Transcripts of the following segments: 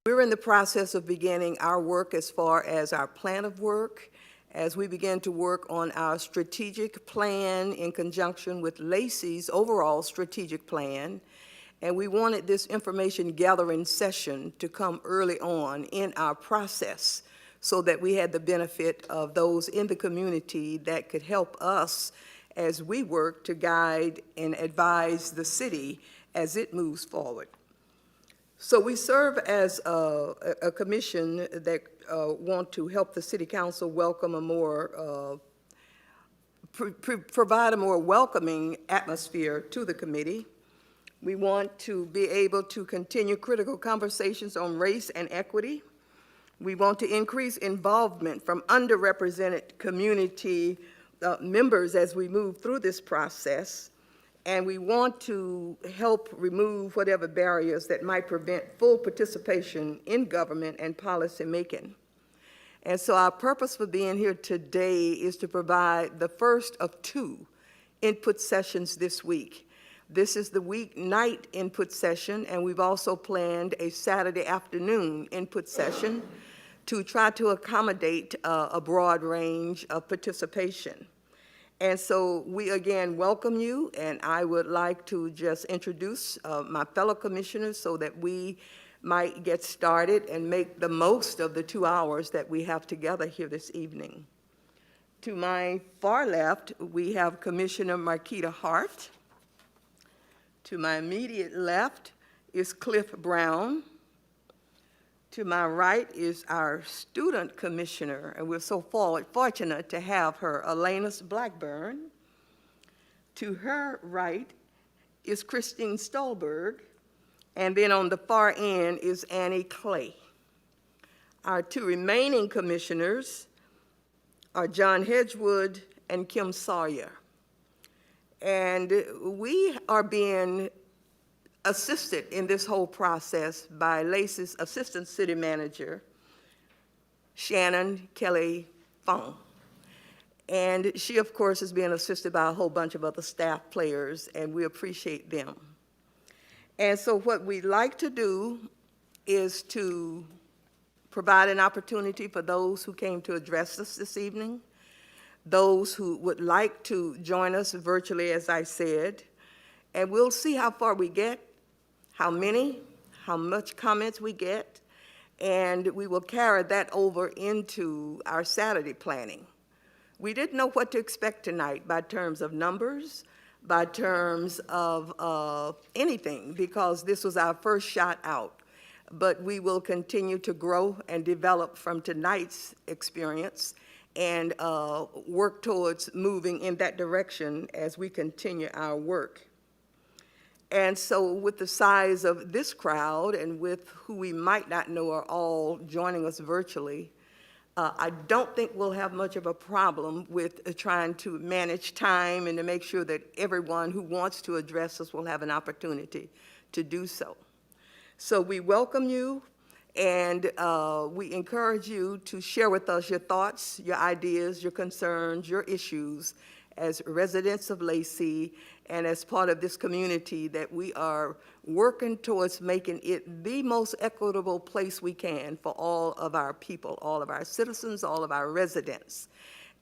We're in the process of beginning our work as far as our plan of work, as we begin to work on our strategic plan in conjunction with Lacey's overall strategic plan. And we wanted this information gathering session to come early on in our process so that we had the benefit of those in the community that could help us as we work to guide and advise the city as it moves forward. So we serve as a commission that want to help the City Council welcome a more, provide a more welcoming atmosphere to the committee. We want to be able to continue critical conversations on race and equity. We want to increase involvement from underrepresented community members as we move through this process. And we want to help remove whatever barriers that might prevent full participation in government and policy making. And so our purpose for being here today is to provide the first of 2 input sessions this week. This is the weeknight input session, and we've also planned a Saturday afternoon input session to try to accommodate a broad range of participation. And so we again welcome you, and I would like to just introduce my fellow commissioners so that we might get started and make the most of the 2 hours that we have together here this evening. To my far left, we have Commissioner Marquita Hart. To my immediate left is Cliff Brown. To my right is our student commissioner, and we're so fortunate to have her, Alanis Blackburn. To her right is Christine Stolberg, and then on the far end is Annie Clay. Our 2 remaining commissioners are John Hedgewood and Kim Sawyer. And we are being assisted in this whole process by Lacey's Assistant City Manager, Shannon Kelly Fong. And she, of course, is being assisted by a whole bunch of other staff players, and we appreciate them. And so what we'd like to do is to provide an opportunity for those who came to address us this evening, those who would like to join us virtually, as I said, and we'll see how far we get, how many, how much comments we get, and we will carry that over into our Saturday planning. We didn't know what to expect tonight by terms of numbers, by terms of anything, because this was our first shot out. But we will continue to grow and develop from tonight's experience and work towards moving in that direction as we continue our work. And so with the size of this crowd and with who we might not know are all joining us virtually, I don't think we'll have much of a problem with trying to manage time and to make sure that everyone who wants to address us will have an opportunity to do so. So we welcome you, and we encourage you to share with us your thoughts, your ideas, your concerns, your issues as residents of Lacey and as part of this community that we are working towards making it the most equitable place we can for all of our people, all of our citizens, all of our residents.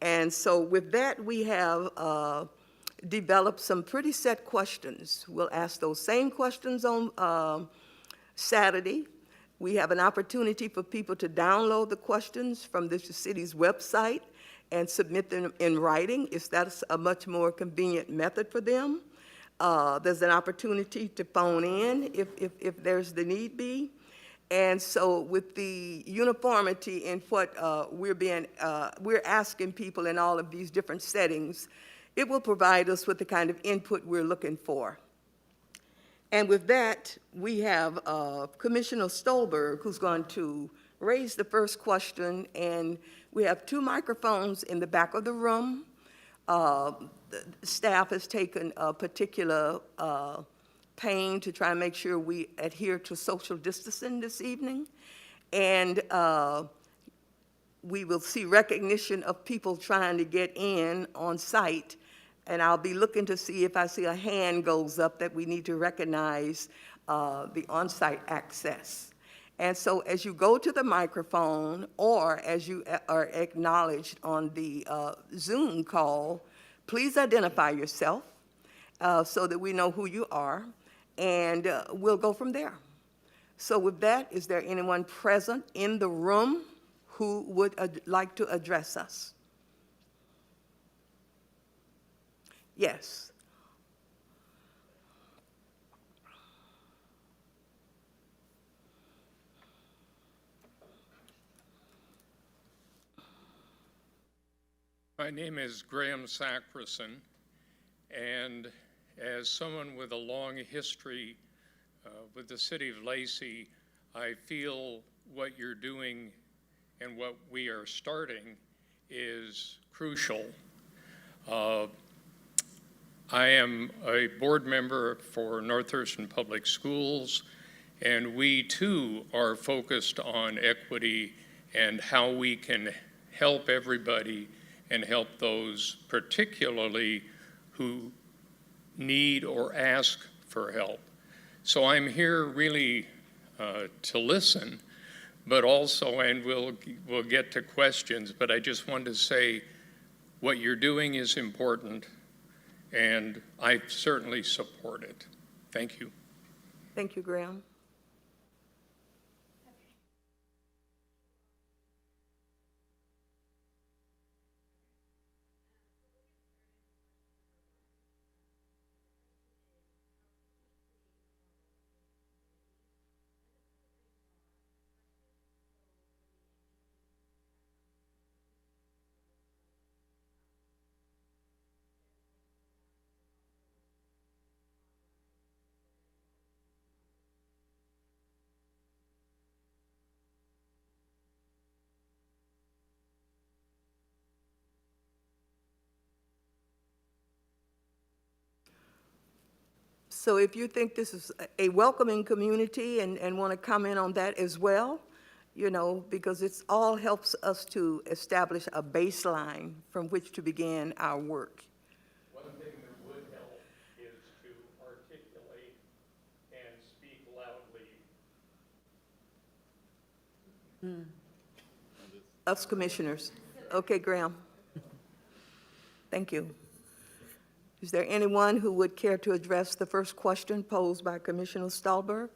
And so with that, we have developed some pretty set questions. We'll ask those same questions on Saturday. We have an opportunity for people to download the questions from the city's website and submit them in writing if that's a much more convenient method for them. There's an opportunity to phone in if there's the need be. And so with the uniformity in what we're asking people in all of these different settings, it will provide us with the kind of input we're looking for. And with that, we have Commissioner Stolberg, who's going to raise the first question, and we have 2 microphones in the back of the room. The staff has taken a particular pain to try and make sure we adhere to social distancing this evening, and we will see recognition of people trying to get in on site, and I'll be looking to see if I see a hand goes up that we need to recognize the on-site access. And so as you go to the microphone or as you are acknowledged on the Zoom call, please identify yourself so that we know who you are, and we'll go from there. So with that, is there anyone present in the room who would like to address us? Yes. My name is Graham Sackerson, and as someone with a long history with the city of Lacey, I feel what you're doing and what we are starting is crucial. I am a board member for North Thurston Public Schools, and we too are focused on equity and how we can help everybody and help those particularly who need or ask for help. So I'm here really to listen, but also, and we'll get to questions, but I just wanted to say what you're doing is important, and I certainly support it. Thank you. Thank you, Graham. So if you think this is a welcoming community and want to comment on that as well, you know, because it's all helps us to establish a baseline from which to begin our work. One thing that would help is to articulate and speak loudly. Us commissioners. Okay, Graham. Thank you. Is there anyone who would care to address the first question posed by Commissioner Stolberg?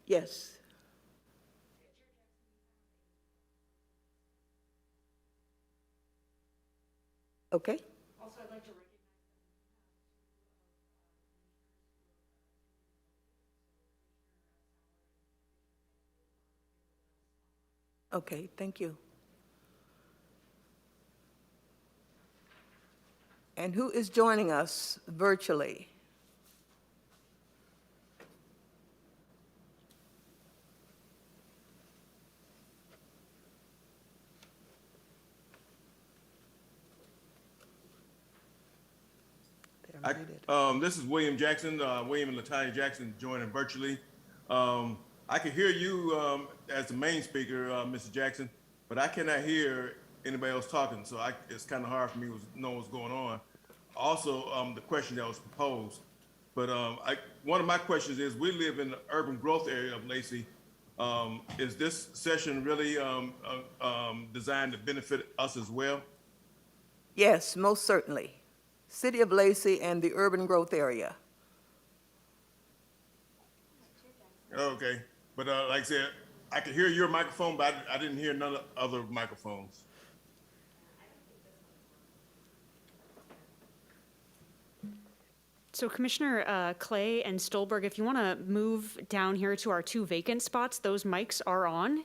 Yes. Okay. Also, I'd like to recognize Okay, thank you. And who is joining us virtually? This is William Jackson, William and Latanya Jackson joining virtually. I can hear you as the main speaker, Mr. Jackson, but I cannot hear anybody else talking, so it's kind of hard for me to know what's going on. Also, the question that was proposed, but one of my questions is, we live in the urban growth area of Lacey. Is this session really designed to benefit us as well? Yes, most certainly. City of Lacey and the urban growth area. Okay, but like I said, I could hear your microphone, but I didn't hear none of the other microphones. So Commissioner Clay and Stolberg, if you want to move down here to our two vacant spots, those mics are on.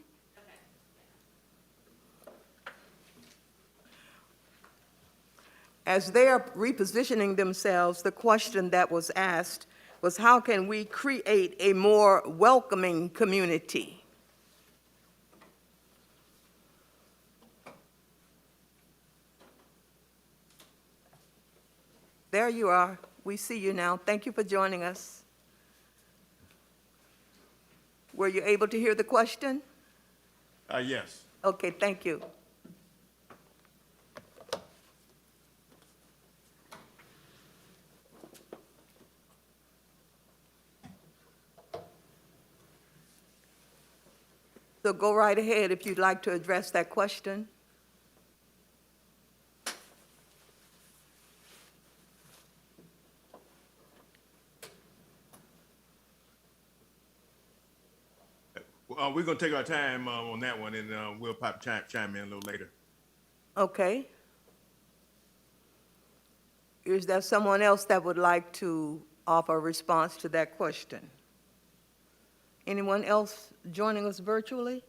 As they are repositioning themselves, the question that was asked was, how can we create a more welcoming community? There you are. We see you now. Thank you for joining us. Were you able to hear the question? Yes. Okay, thank you. So go right ahead if you'd like to address that question. We're gonna take our time on that one, and we'll pop chime in a little later. Okay. Is there someone else that would like to offer a response to that question? Anyone else joining us virtually?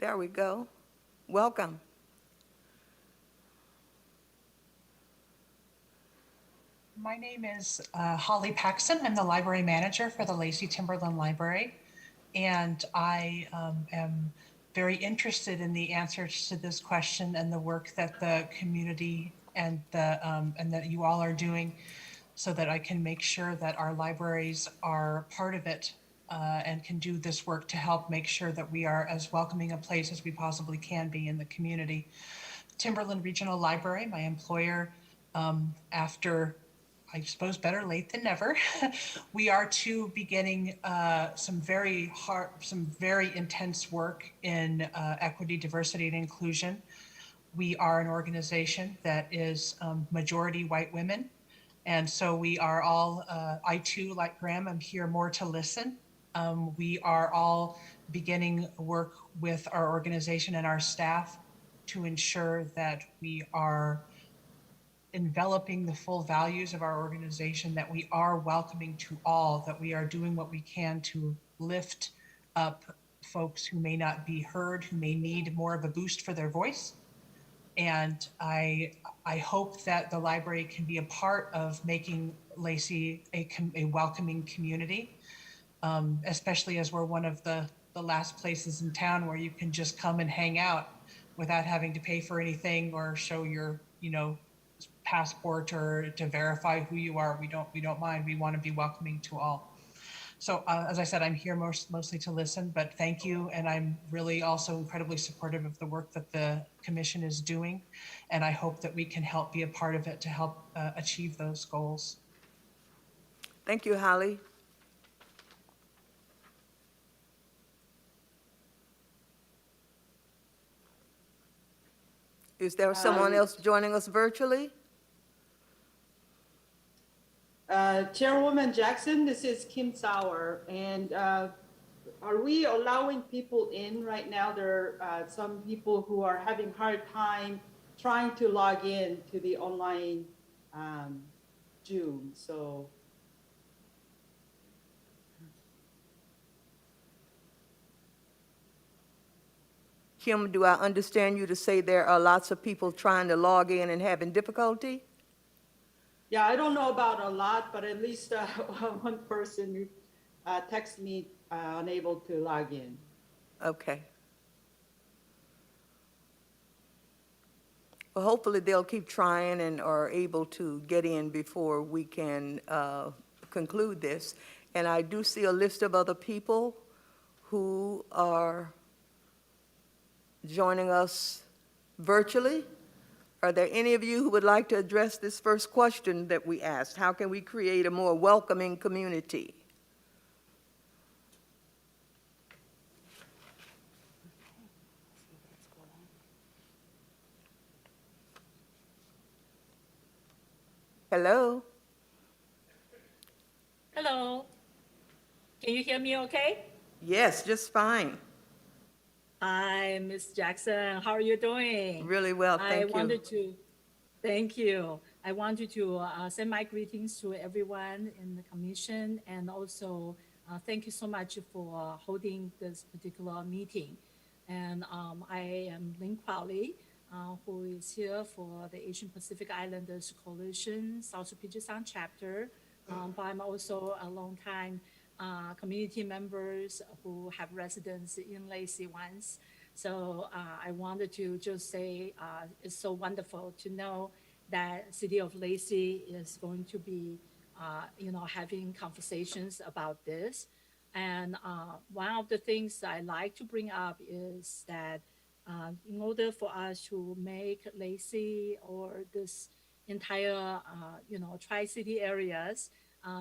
There we go. Welcome. My name is Holly Paxson. I'm the library manager for the Lacey Timberland Library. And I am very interested in the answers to this question and the work that the community and that you all are doing, so that I can make sure that our libraries are part of it and can do this work to help make sure that we are as welcoming a place as we possibly can be in the community. Timberland Regional Library, my employer, after, I suppose, better late than never, we are too beginning some very intense work in equity, diversity, and inclusion. We are an organization that is majority white women. And so we are all, I too, like Graham, I'm here more to listen. We are all beginning work with our organization and our staff to ensure that we are enveloping the full values of our organization, that we are welcoming to all, that we are doing what we can to lift up folks who may not be heard, who may need more of a boost for their voice. And I hope that the library can be a part of making Lacey a welcoming community, especially as we're one of the last places in town where you can just come and hang out without having to pay for anything or show your, passport or to verify who you are. We don't mind. We want to be welcoming to all. So as I said, I'm here mostly to listen, but thank you. And I'm really also incredibly supportive of the work that the commission is doing. And I hope that we can help be a part of it to help achieve those goals. Thank you, Holly. Is there someone else joining us virtually? Chairwoman Jackson, this is Kim Sauer, and are we allowing people in right now? There are some people who are having hard time trying to log in to the online Zoom. So Kim, do I understand you to say there are lots of people trying to log in and having difficulty? yeah, I don't know about a lot, but at least one person texted me unable to log in. Okay. Well, hopefully they'll keep trying and are able to get in before we can conclude this. And I do see a list of other people who are joining us virtually. Are there any of you who would like to address this first question that we asked? How can we create a more welcoming community? Hello? Hello. Can you hear me okay? Yes, just fine. Hi, Miss Jackson. How are you doing? Really well, thank you. Thank you. I wanted to send my greetings to everyone in the commission, and also thank you so much for holding this particular meeting. And I am Lynn Crowley, who is here for the Asian Pacific Islanders Coalition South Puget Sound chapter. But I'm also a longtime community members who have residence in Lacey once. So I wanted to just say it's so wonderful to know that City of Lacey is going to be having conversations about this. And one of the things I like to bring up is that in order for us to make Lacey or this entire, Tri-City areas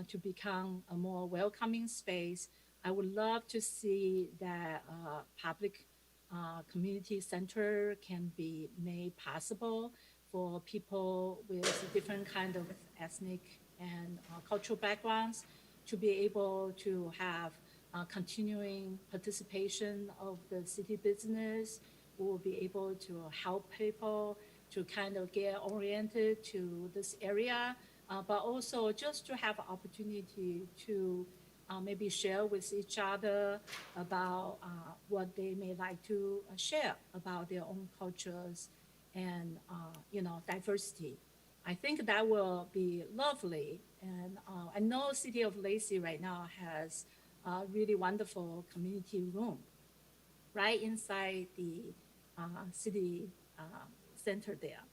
to become a more welcoming space, I would love to see that public community center can be made possible for people with different kind of ethnic and cultural backgrounds to be able to have continuing participation of the city business. We will be able to help people to kind of get oriented to this area, but also just to have opportunity to maybe share with each other about what they may like to share about their own cultures and diversity. I think that will be lovely. And I know City of Lacey right now has a really wonderful community room right inside the city center there.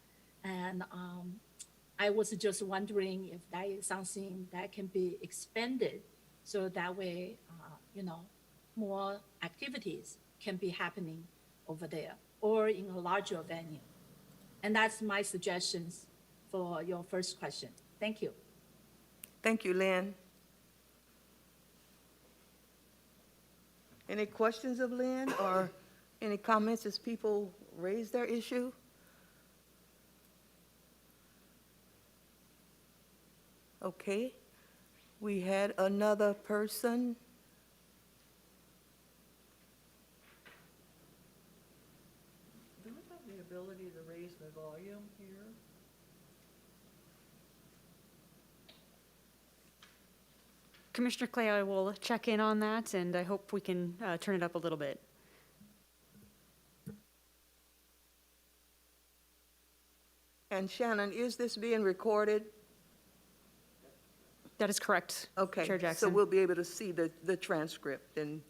And I was just wondering if that is something that can be expanded so that way, more activities can be happening over there or in a larger venue. And that's my suggestions for your first question. Thank you. Thank you, Lynn. Any questions of Lynn or any comments as people raise their issue? Okay, we had another person. Do we have the ability to raise the volume here? Commissioner Clay, I will check in on that, and I hope we can turn it up a little bit. And Shannon, is this being recorded? That is correct, Okay, Chair so Jackson. we'll be able to see the transcript and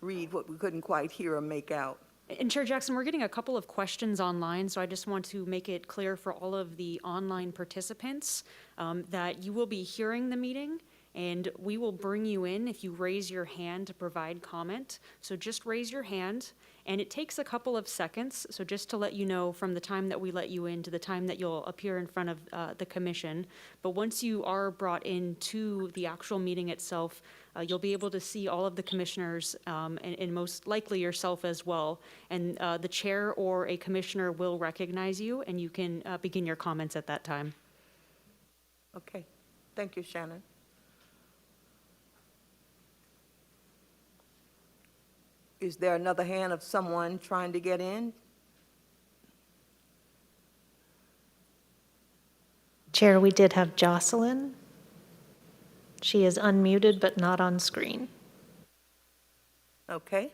read what we couldn't quite hear or make out. And Chair Jackson, we're getting a couple of questions online, so I just want to make it clear for all of the online participants that you will be hearing the meeting, and we will bring you in if you raise your hand to provide comment. So just raise your hand, and it takes a couple of seconds, so just to let you know from the time that we let you in to the time that you'll appear in front of the commission. But once you are brought into the actual meeting itself, you'll be able to see all of the commissioners and most likely yourself as well. And the chair or a commissioner will recognize you, and you can begin your comments at that time. Okay, thank you, Shannon. Is there another hand of someone trying to get in? Chair, we did have Jocelyn. She is unmuted but not on screen. Okay,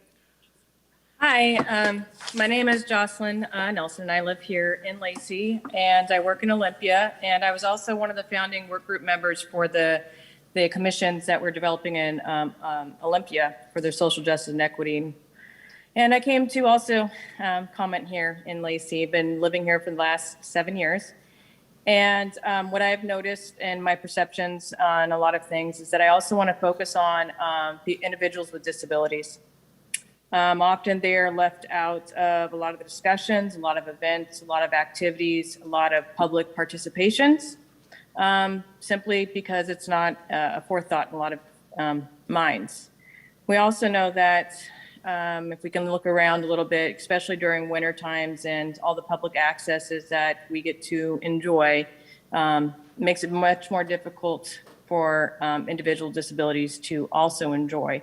Hi, my name is Jocelyn Nelson. I live here in Lacey, and I work in Olympia. And I was also one of the founding work group members for the commissions that were developing in Olympia for their social justice and equity. And I came to also comment here in Lacey. I've been living here for the last 7 years. And what I've noticed in my perceptions on a lot of things is that I also want to focus on the individuals with disabilities. Often they are left out of a lot of the discussions, a lot of events, a lot of activities, a lot of public participations, simply because it's not a forethought in a lot of minds. We also know that if we can look around a little bit, especially during winter times and all the public accesses that we get to enjoy, makes it much more difficult for individual disabilities to also enjoy.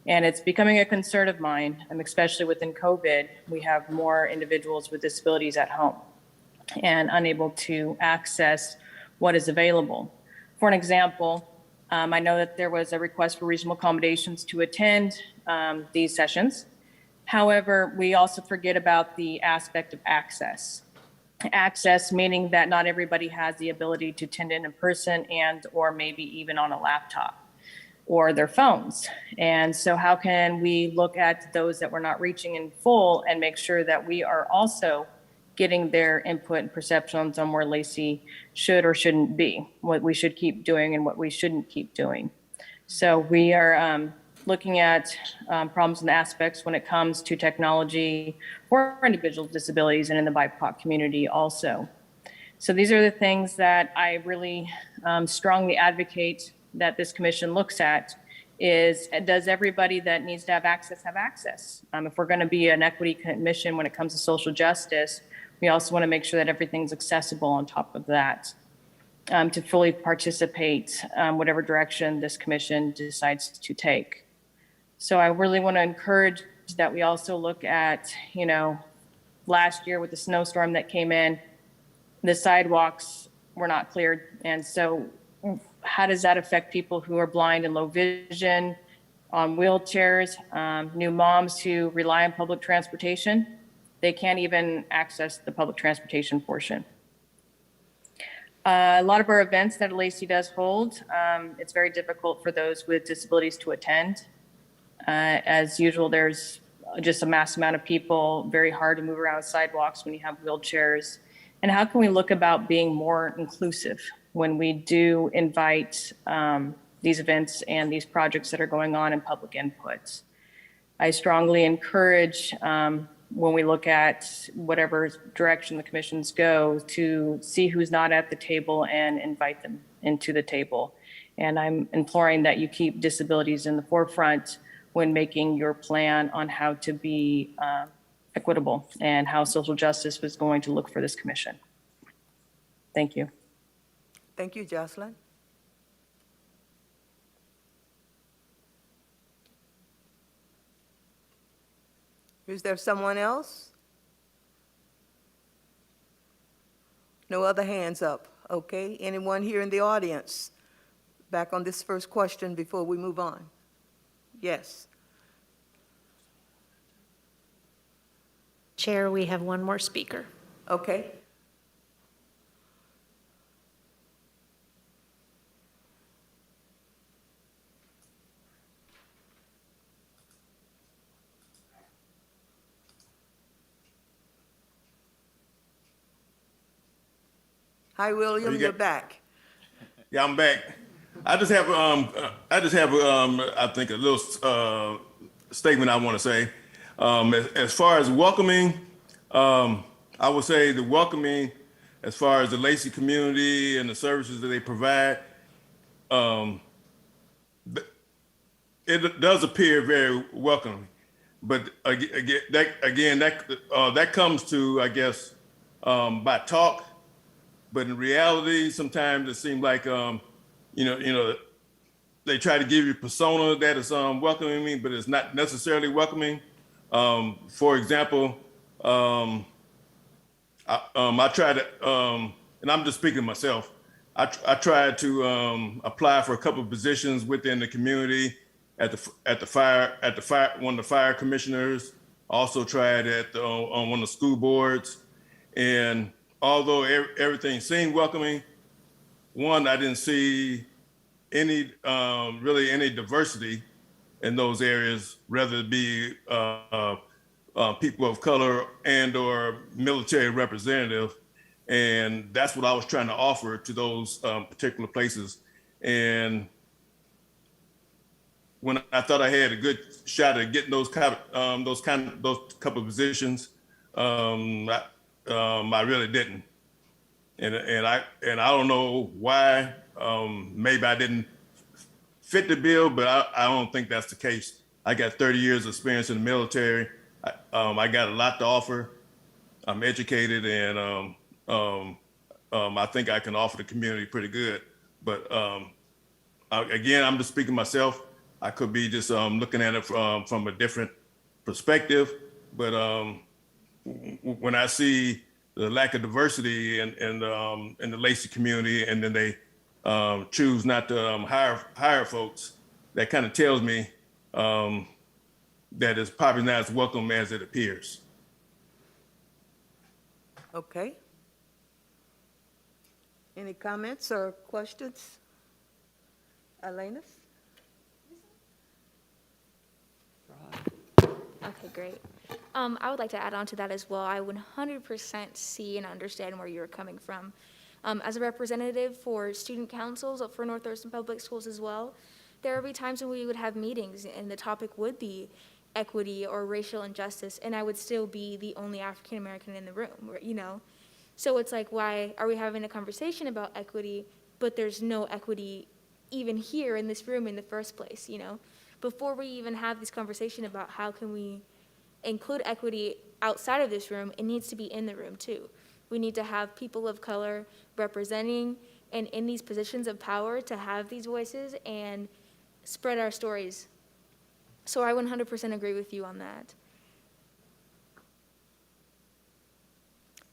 And it's becoming a concern of mine, and especially within COVID, we have more individuals with disabilities at home and unable to access what is available. For an example, I know that there was a request for reasonable accommodations to attend these sessions. However, we also forget about the aspect of access. Access meaning that not everybody has the ability to attend in person and or maybe even on a laptop or their phones. And so how can we look at those that we're not reaching in full and make sure that we are also getting their input and perceptions on where Lacey should or shouldn't be, what we should keep doing and what we shouldn't keep doing. So we are looking at problems and aspects when it comes to technology for individuals with disabilities and in the BIPOC community also. So these are the things that I really strongly advocate that this commission looks at is, does everybody that needs to have access have access? If we're going to be an equity commission when it comes to social justice, we also want to make sure that everything's accessible on top of that to fully participate whatever direction this commission decides to take. So I really want to encourage that we also look at, last year with the snowstorm that came in, the sidewalks were not cleared. And so how does that affect people who are blind and low vision, on wheelchairs, new moms who rely on public transportation? They can't even access the public transportation portion. A lot of our events that Lacey does hold, it's very difficult for those with disabilities to attend. As usual, there's just a mass amount of people, very hard to move around sidewalks when you have wheelchairs. And how can we look about being more inclusive when we do invite these events and these projects that are going on in public input? I strongly encourage when we look at whatever direction the commissions go to see who's not at the table and invite them into the table. And I'm imploring that you keep disabilities in the forefront when making your plan on how to be equitable and how social justice was going to look for this commission. Thank you. Thank you, Jocelyn. Is there someone else? No other hands up. Okay, anyone here in the audience? Back on this first question before we move on. Yes. Chair, we have one more speaker. Okay. Hi, William, you you're got- back. Yeah, I'm back. I just have I think a little statement I want to say. As far as welcoming, I would say the welcoming, as far as the Lacey community and the services that they provide, it does appear very welcoming. But that comes to, I guess, by talk. But in reality, sometimes it seems like, they try to give you a persona that is welcoming me, but it's not necessarily welcoming. For example, I tried to, and I'm just speaking to myself. I tried to apply for a couple of positions within the community at the fire one of the fire commissioners. Also tried at on one of the school boards, and although everything seemed welcoming, one, I didn't see any really any diversity in those areas, whether it be people of color and or military representative. And that's what I was trying to offer to those particular places. And when I thought I had a good shot at getting those couple of positions, I really didn't. And I don't know why. Maybe I didn't fit the bill, but I don't think that's the case. I got 30 years of experience in the military. I got a lot to offer. I'm educated, and I think I can offer the community pretty good. But again, I'm just speaking myself. I could be just looking at it from a different perspective. But when I see the lack of diversity in the Lacey community, and then they choose not to hire folks, that kind of tells me that it's probably not as welcome as it appears. Okay. Any comments or questions? Elena's? Okay, great. I would like to add on to that as well. I 100% see and understand where you're coming from. As a representative for student councils for North Thurston Public Schools as well, there would be times when we would have meetings and the topic would be equity or racial injustice, and I would still be the only African American in the room, you know? So it's like, why are we having a conversation about equity, but there's no equity even here in this room in the first place, you know? Before we even have this conversation about how can we include equity outside of this room, it needs to be in the room too. We need to have people of color representing and in these positions of power to have these voices and spread our stories. So I 100% agree with you on that.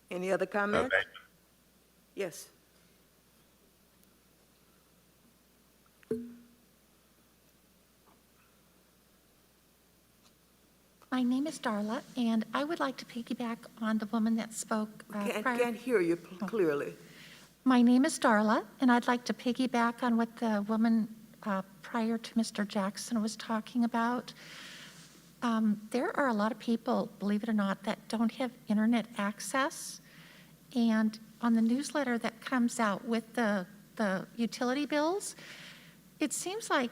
Any other comments? Yes. My name is Darla, and I would like to piggyback on the woman that spoke prior. Can't hear you clearly. My name is Darla, and I'd like to piggyback on what the woman prior to Mr. Jackson was talking about. There are a lot of people, believe it or not, that don't have internet access. And on the newsletter that comes out with the utility bills, it seems like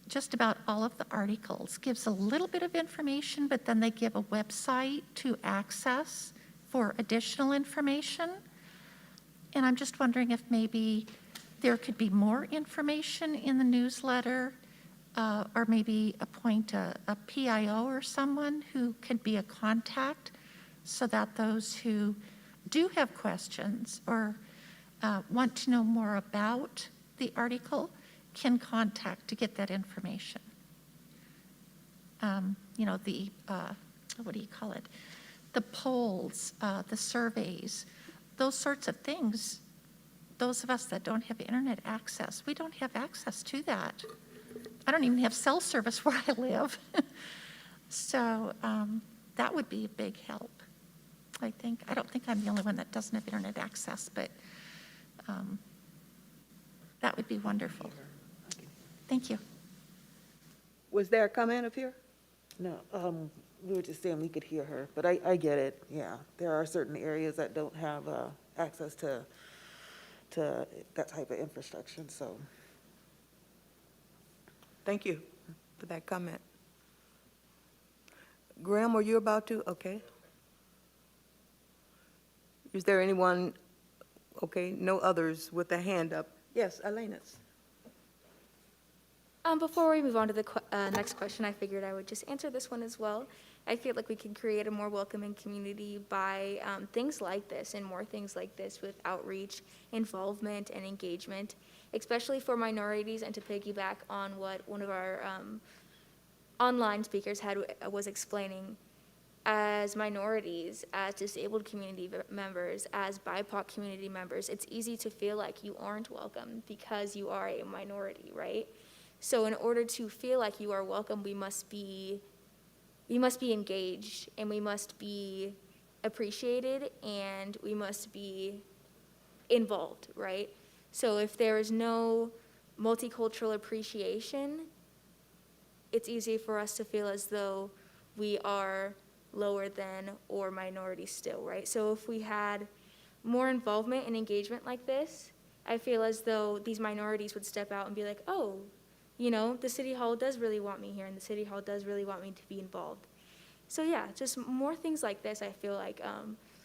just about all of the articles gives a little bit of information, but then they give a website to access for additional information. And I'm just wondering if maybe there could be more information in the newsletter, or maybe appoint a PIO or someone who could be a contact so that those who do have questions or want to know more about the article can contact to get that information. You know, the, what do you call it? The polls, the surveys, those sorts of things. Those of us that don't have internet access, we don't have access to that. I don't even have cell service where I live. So that would be a big help, I think. I don't think I'm the only one that doesn't have internet access, but that would be wonderful. Thank you. Was there a comment up here? No, we were just saying we could hear her, but I get it, yeah. There are certain areas that don't have access to that type of infrastructure, so. Thank you for that comment. Graham, were you about to? Okay. Is there anyone, okay, no others with a hand up? Yes, Elena's. Before we move on to the next question, I figured I would just answer this one as well. I feel like we can create a more welcoming community by things like this and more things like this with outreach, involvement, and engagement, especially for minorities, and to piggyback on what one of our online speakers was explaining. As minorities, as disabled community members, as BIPOC community members, it's easy to feel like you aren't welcome because you are a minority, right? So in order to feel like you are welcome, we must be engaged, and we must be appreciated, and we must be involved, right? So if there is no multicultural appreciation, it's easy for us to feel as though we are lower than or minority still, right? So if we had more involvement and engagement like this, I feel as though these minorities would step out and be like, oh, you know, the city hall does really want me here, and the city hall does really want me to be involved. So yeah, just more things like this, I feel like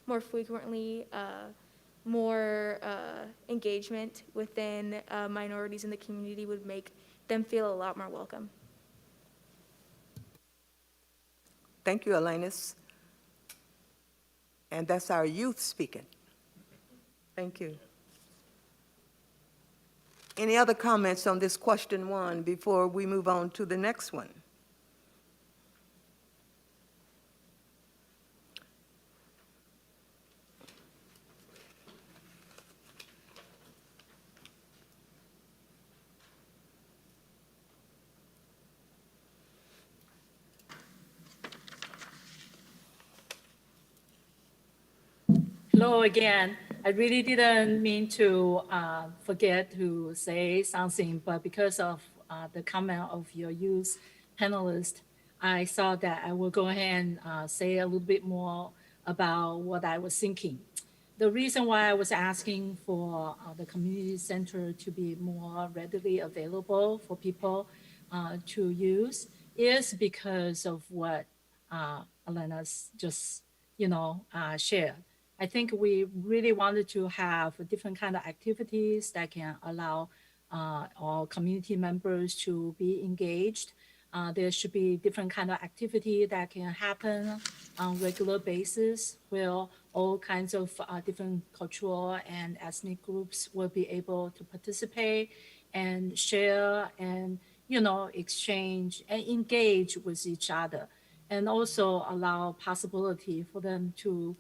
more frequently, more engagement within minorities in the community would make them feel a lot more welcome. Thank you, Elena's. And that's our youth speaking. Thank you. Any other comments on this question one before we move on to the next one? Hello again. I really didn't mean to forget to say something, but because of the comment of your youth panelist, I thought that I will go ahead and say a little bit more about what I was thinking. The reason why I was asking for the community center to be more readily available for people to use is because of what Elena's just, shared. I think we really wanted to have different kind of activities that can allow all community members to be engaged. There should be different kind of activity that can happen on regular basis where all kinds of different cultural and ethnic groups will be able to participate and share and exchange and engage with each other, and also allow possibility for them to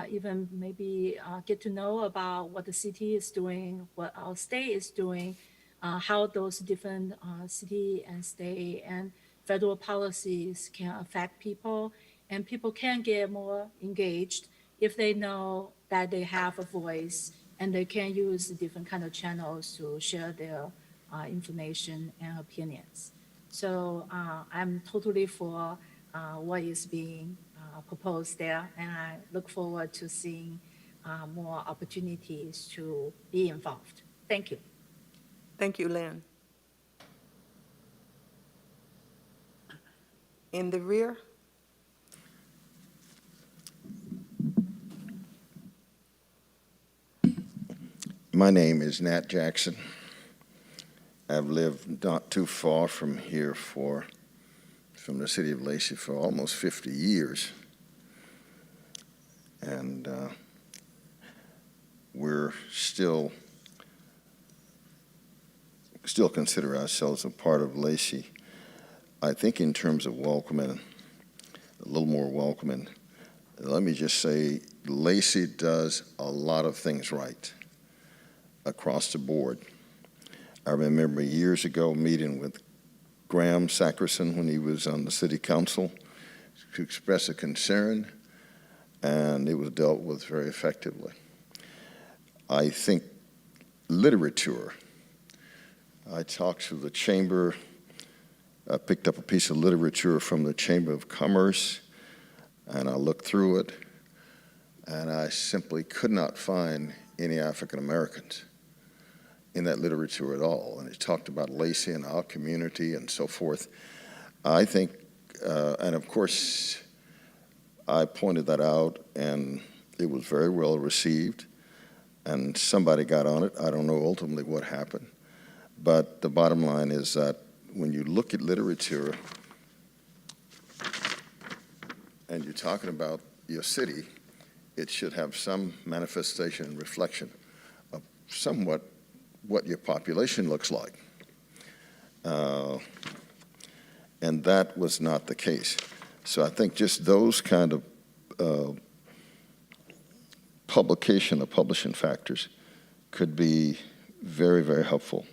even maybe get to know about what the city is doing, what our state is doing, how those different city and state and federal policies can affect people, and people can get more engaged if they know that they have a voice and they can use different kind of channels to share their information and opinions. So I'm totally for what is being proposed there, and I look forward to seeing more opportunities to be involved. Thank you. Thank you, Lynn. In the rear? My name is Nat Jackson. I've lived not too far from here from the city of Lacey for almost 50 years. And we're still consider ourselves a part of Lacey. I think in terms of welcoming, a little more welcoming, let me just say Lacey does a lot of things right across the board. I remember years ago meeting with Graham Sackerson when he was on the city council to express a concern, and it was dealt with very effectively. I think literature, I talked to the chamber, I picked up a piece of literature from the Chamber of Commerce, and I looked through it, and I simply could not find any African Americans in that literature at all. And it talked about Lacey and our community and so forth. I think, and of course, I pointed that out, and it was very well received, and somebody got on it. I don't know ultimately what happened, but the bottom line is that when you look at literature and you're talking about your city, it should have some manifestation and reflection of somewhat what your population looks like. And that was not the case. So I think just those kind of publication or publishing factors could be very, very helpful.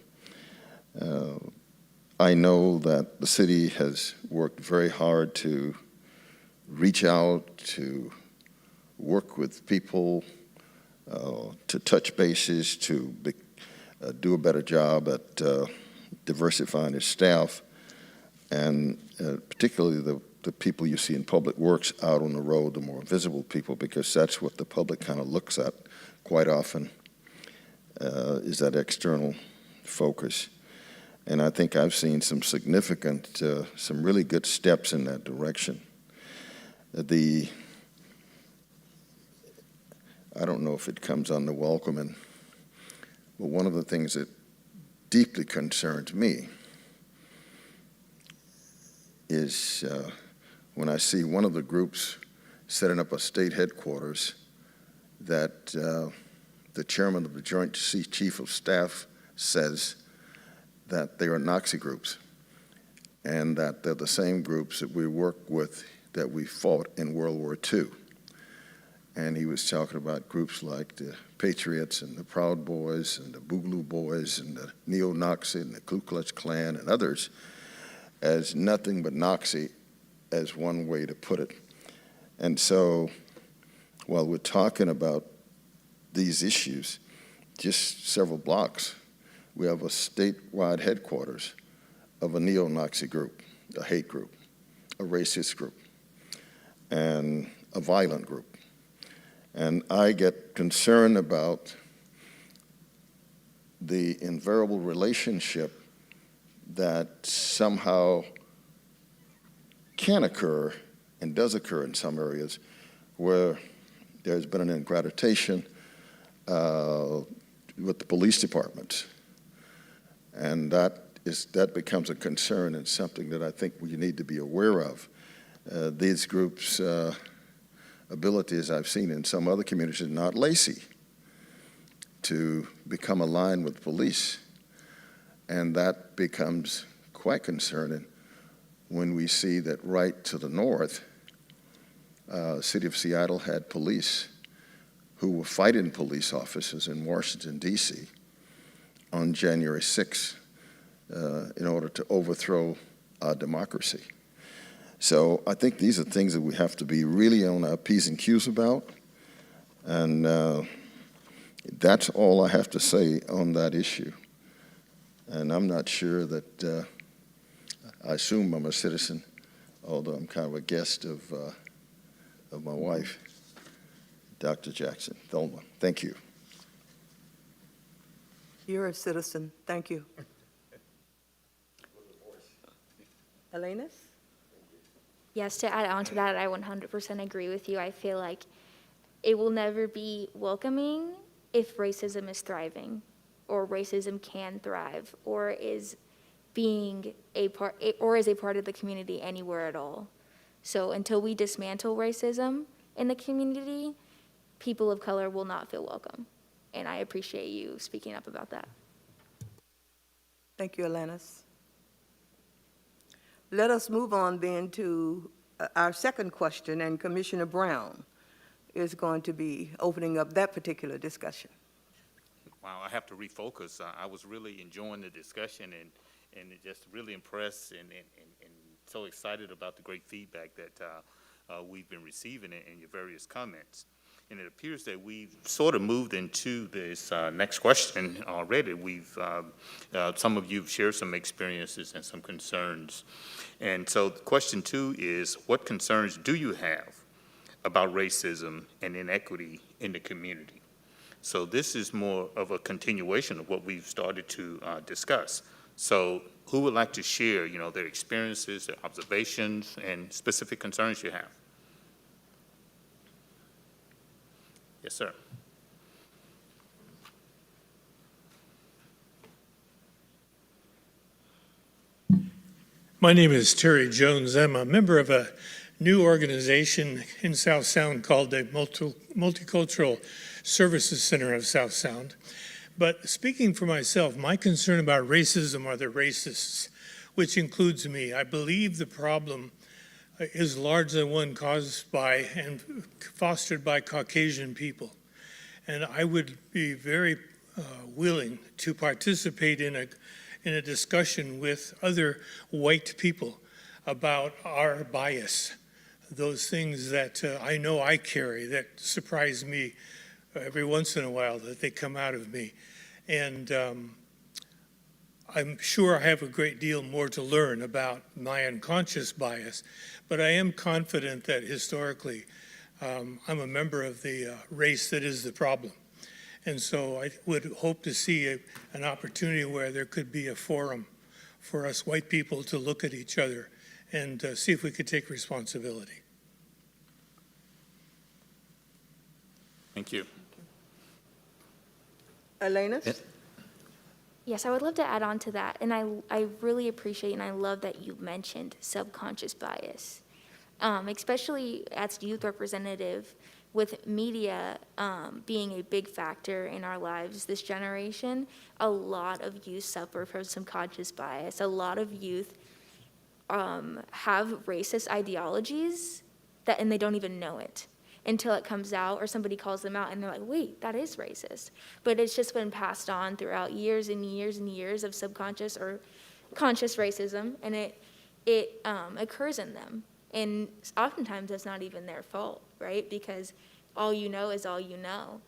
I know that the city has worked very hard to reach out, to work with people, to touch bases, to do a better job at diversifying its staff, and particularly the people you see in public works out on the road, the more visible people, because that's what the public kind of looks at quite often, is that external focus. And I think I've seen some significant, some really good steps in that direction. I don't know if it comes on the welcoming, but one of the things that deeply concerns me is when I see one of the groups setting up a state headquarters that the chairman of the Joint Chief of Staff says that they are Nazi groups, and that they're the same groups that we work with that we fought in World War II. And he was talking about groups like the Patriots and the Proud Boys and the Boogaloo Boys and the Neo-Nazi and the Ku Klux Klan and others as nothing but Nazi, as one way to put it. And so while we're talking about these issues, just several blocks, we have a statewide headquarters of a neo-Nazi group, a hate group, a racist group and a violent group. And I get concerned about the invariable relationship that somehow can occur and does occur in some areas where there's been an ingratitude with the police departments. And that becomes a concern and something that I think we need to be aware of. These groups' abilities I've seen in some other communities, not Lacey, to become aligned with police. And that becomes quite concerning when we see that right to the north, city of Seattle had police who were fighting police officers in Washington, D.C. on January 6th in order to overthrow our democracy. So I think these are things that we have to be really on our P's and Q's about. And that's all I have to say on that issue. And I'm not sure that, I assume I'm a citizen, although I'm kind of a guest of my wife, Dr. Jackson, Thelma. Thank you. You're a citizen. Thank you. Elenis? Yes, to add on to that, I 100% agree with you. I feel like it will never be welcoming if racism is thriving, or racism can thrive, or is being a part, or is a part of the community anywhere at all. So until we dismantle racism in the community, people of color will not feel welcome. And I appreciate you speaking up about that. Thank you, Elenis. Let us move on then to our second question, and Commissioner Brown is going to be opening up that particular discussion. Wow, I have to refocus. I was really enjoying the discussion and just really impressed and so excited about the great feedback that we've been receiving in your various comments. And it appears that we've sort of moved into this next question already. Some of you have shared some experiences and some concerns. And so question 2 is, what concerns do you have about racism and inequity in the community? So this is more of a continuation of what we've started to discuss. So who would like to share, their experiences, their observations, and specific concerns you have? Yes, sir. My name is Terry Jones. I'm a member of a new organization in South Sound called the Multicultural Services Center of South Sound. But speaking for myself, my concern about racism are the racists, which includes me. I believe the problem is largely one caused by and fostered by Caucasian people. And I would be very willing to participate in a discussion with other white people about our bias, those things that I know I carry that surprise me every once in a while, that they come out of me. And I'm sure I have a great deal more to learn about my unconscious bias, but I am confident that historically I'm a member of the race that is the problem. And so I would hope to see an opportunity where there could be a forum for us white people to look at each other and see if we could take responsibility. Thank you. Elenis? Yes, I would love to add on to that. And I really appreciate and I love that you mentioned subconscious bias, especially as youth representative, with media being a big factor in our lives this generation. A lot of youth suffer from subconscious bias. A lot of youth have racist ideologies and they don't even know it until it comes out or somebody calls them out and they're like, wait, that is racist. But it's just been passed on throughout years and years and years of subconscious or conscious racism, and it occurs in them. And oftentimes that's not even their fault, right? Because all you know is all you know.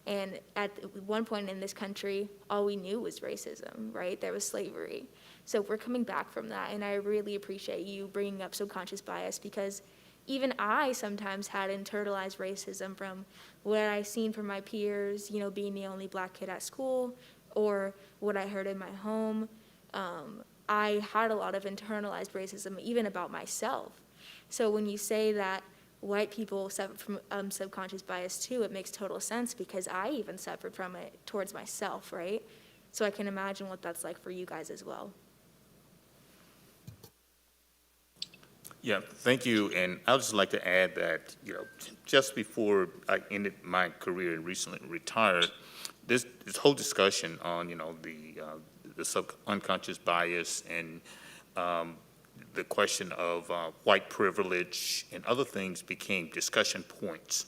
And at one point in this country, all we knew was racism, right? There was slavery. So we're coming back from that, and I really appreciate you bringing up subconscious bias, because even I sometimes had internalized racism from what I seen from my peers, you know, being the only black kid at school, or what I heard in my home. I had a lot of internalized racism, even about myself. So when you say that white people suffer from subconscious bias too, it makes total sense, because I even suffered from it towards myself, right? So I can imagine what that's like for you guys as well. Yeah, thank you. And I would just like to add that, you know, just before I ended my career and recently retired, this whole discussion on, you know, the unconscious bias and the question of white privilege and other things became discussion points.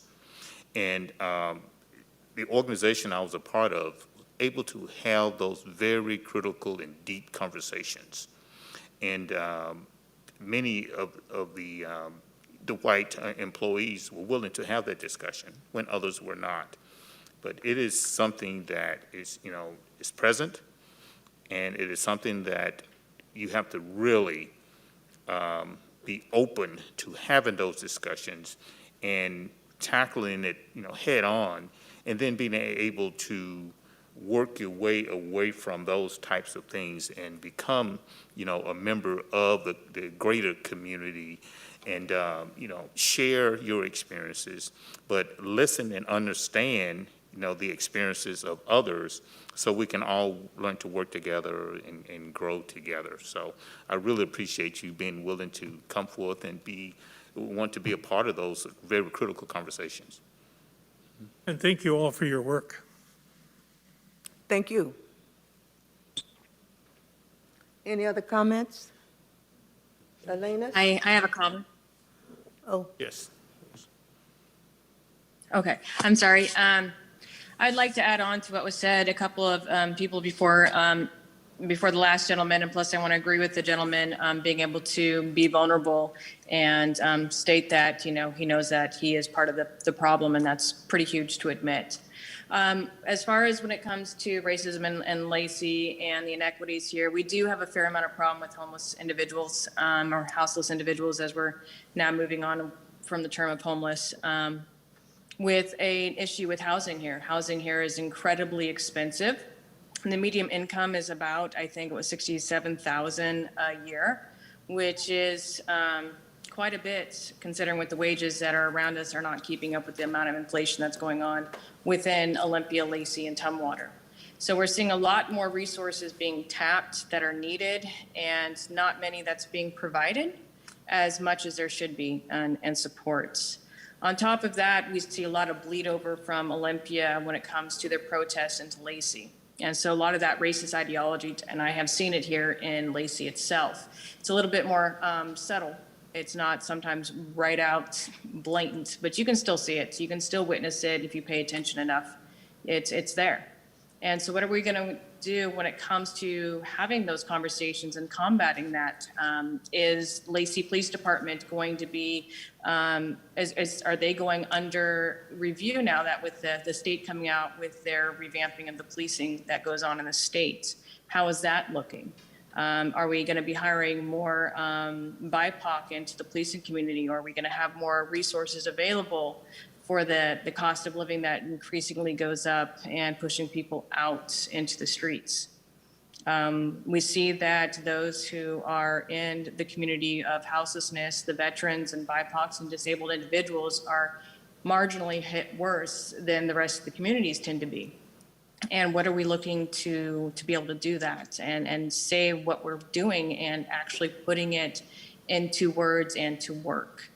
And the organization I was a part of was able to have those very critical and deep conversations. And many of the white employees were willing to have that discussion when others were not. But it is something that is, you know, is present, and it is something that you have to really be open to having those discussions and tackling it, you know, head on, and then being able to work your way away from those types of things and become, you know, a member of the greater community and, you know, share your experiences, but listen and understand, you know, the experiences of others so we can all learn to work together and grow together. So I really appreciate you being willing to come forth and want to be a part of those very critical conversations. And thank you all for your work. Thank you. Any other comments? Elena? I have a comment. Oh, Yes. Okay, I'm sorry. I'd like to add on to what was said. A couple of people before the last gentleman, and plus I want to agree with the gentleman being able to be vulnerable and state that, you know, he knows that he is part of the problem, and that's pretty huge to admit. As far as when it comes to racism and Lacey and the inequities here, we do have a fair amount of problem with homeless individuals or houseless individuals, as we're now moving on from the term of homeless. With an issue with housing here. Housing here is incredibly expensive. And the median income is about, I think it was $67,000 a year, which is quite a bit considering what the wages that are around us are not keeping up with the amount of inflation that's going on within Olympia, Lacey, and Tumwater. So we're seeing a lot more resources being tapped that are needed and not many that's being provided as much as there should be and supports. On top of that, we see a lot of bleed over from Olympia when it comes to their protests into Lacey. And so a lot of that racist ideology, and I have seen it here in Lacey itself, it's a little bit more subtle. It's not sometimes right out blatant, but you can still see it. You can still witness it if you pay attention enough. It's there. And so what are we going to do when it comes to having those conversations and combating that? Is Lacey Police Department going to be, are they going under review now that with the state coming out with their revamping of the policing that goes on in the state? How is that looking? Are we going to be hiring more BIPOC into the policing community? Or are we going to have more resources available for the cost of living that increasingly goes up and pushing people out into the streets? We see that those who are in the community of houselessness, the veterans and BIPOCs and disabled individuals, are marginally hit worse than the rest of the communities tend to be. And what are we looking to be able to do that and say what we're doing and actually putting it into words and to work?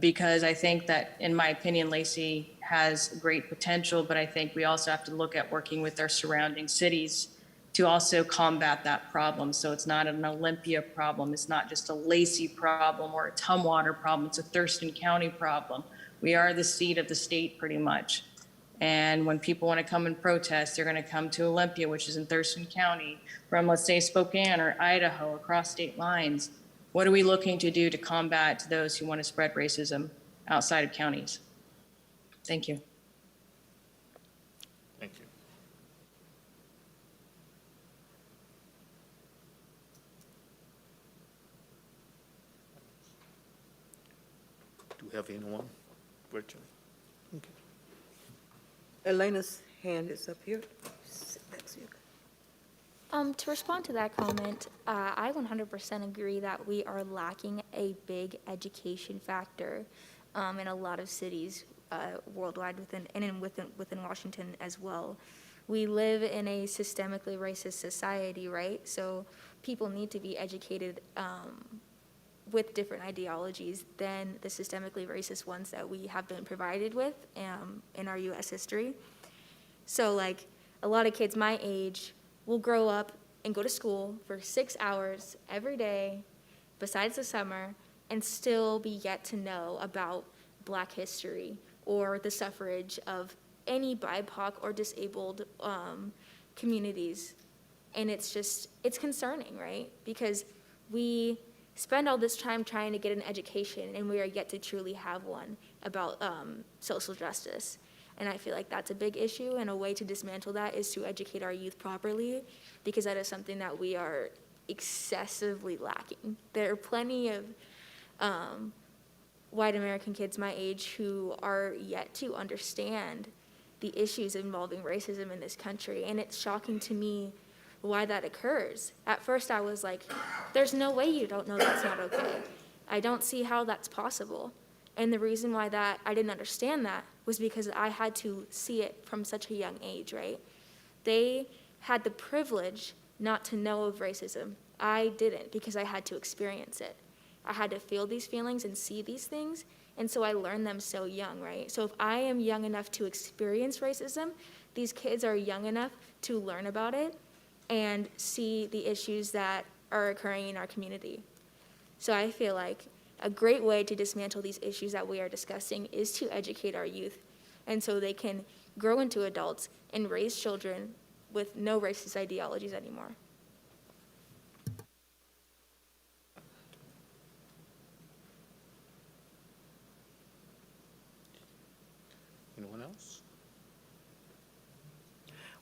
Because I think that, in my opinion, Lacey has great potential, but I think we also have to look at working with our surrounding cities to also combat that problem. So it's not an Olympia problem. It's not just a Lacey problem or a Tumwater problem. It's a Thurston County problem. We are the seat of the state pretty much. And when people want to come and protest, they're going to come to Olympia, which is in Thurston County, from, let's say, Spokane or Idaho, across state lines. What are we looking to do to combat those who want to spread racism outside of counties? Thank you. have anyone virtually? Okay. Elena's hand is up here. Sit next to you. To respond to that comment, I 100% agree that we are lacking a big education factor in a lot of cities worldwide within Washington as well. We live in a systemically racist society, right? So people need to be educated with different ideologies than the systemically racist ones that we have been provided with in our U.S. history. So like a lot of kids my age will grow up and go to school for 6 hours every day, besides the summer, and still be yet to know about Black history or the suffrage of any BIPOC or disabled communities. And it's concerning, right? Because we spend all this time trying to get an education, and we are yet to truly have one about social justice. And I feel like that's a big issue, and a way to dismantle that is to educate our youth properly, because that is something that we are excessively lacking. There are plenty of white American kids my age who are yet to understand the issues involving racism in this country, and it's shocking to me why that occurs. At first I was like, there's no way you don't know that's not okay. I don't see how that's possible. And the reason why that I didn't understand that was because I had to see it from such a young age, right? They had the privilege not to know of racism. I didn't, because I had to experience it. I had to feel these feelings and see these things, and so I learned them so young, right? So if I am young enough to experience racism, these kids are young enough to learn about it and see the issues that are occurring in our community. So I feel like a great way to dismantle these issues that we are discussing is to educate our youth, and so they can grow into adults and raise children with no racist ideologies anymore. Anyone else?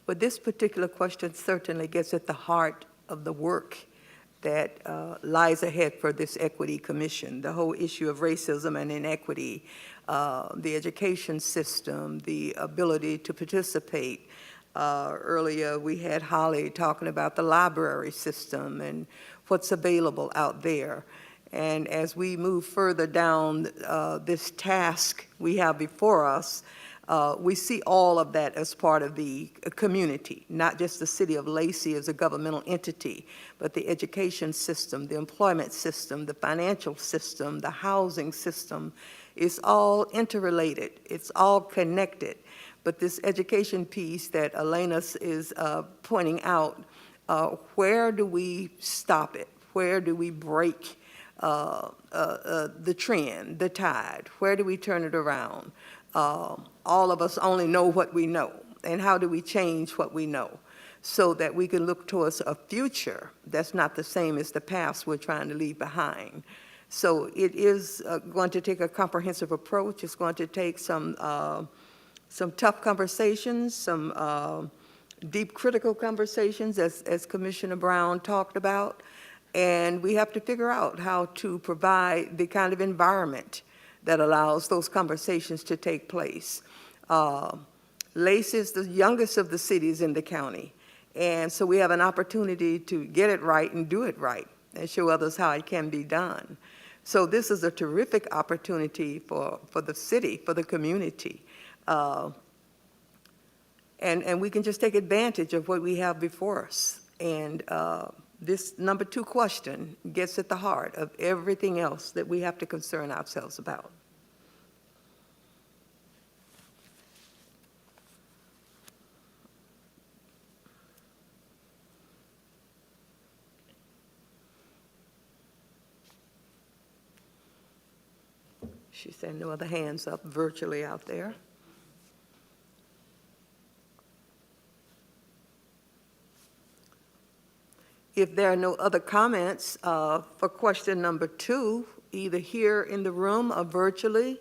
But this particular question certainly gets at the heart of the work that lies ahead for this Equity Commission, the whole issue of racism and inequity, the education system, the ability to participate. Earlier, we had Holly talking about the library system and what's available out there. And as we move further down this task we have before us, we see all of that as part of the community, not just the city of Lacey as a governmental entity, but the education system, the employment system, the financial system, the housing system. It's all interrelated. It's all connected. But this education piece that Elena is pointing out, where do we stop it? Where do we break the trend, the tide? Where do we turn it around? All of us only know what we know, and how do we change what we know so that we can look towards a future that's not the same as the past we're trying to leave behind. So it is going to take a comprehensive approach. It's going to take some tough conversations, some deep critical conversations, as Commissioner Brown talked about, and we have to figure out how to provide the kind of environment that allows those conversations to take place. Lacey is the youngest of the cities in the county, and so we have an opportunity to get it right and do it right and show others how it can be done. So this is a terrific opportunity for the city, for the community. And we can just take advantage of what we have before us. And this number 2 question gets at the heart of everything else that we have to concern ourselves about. She said no other hands up virtually out there. If there are no other comments for question number 2, either here in the room or virtually,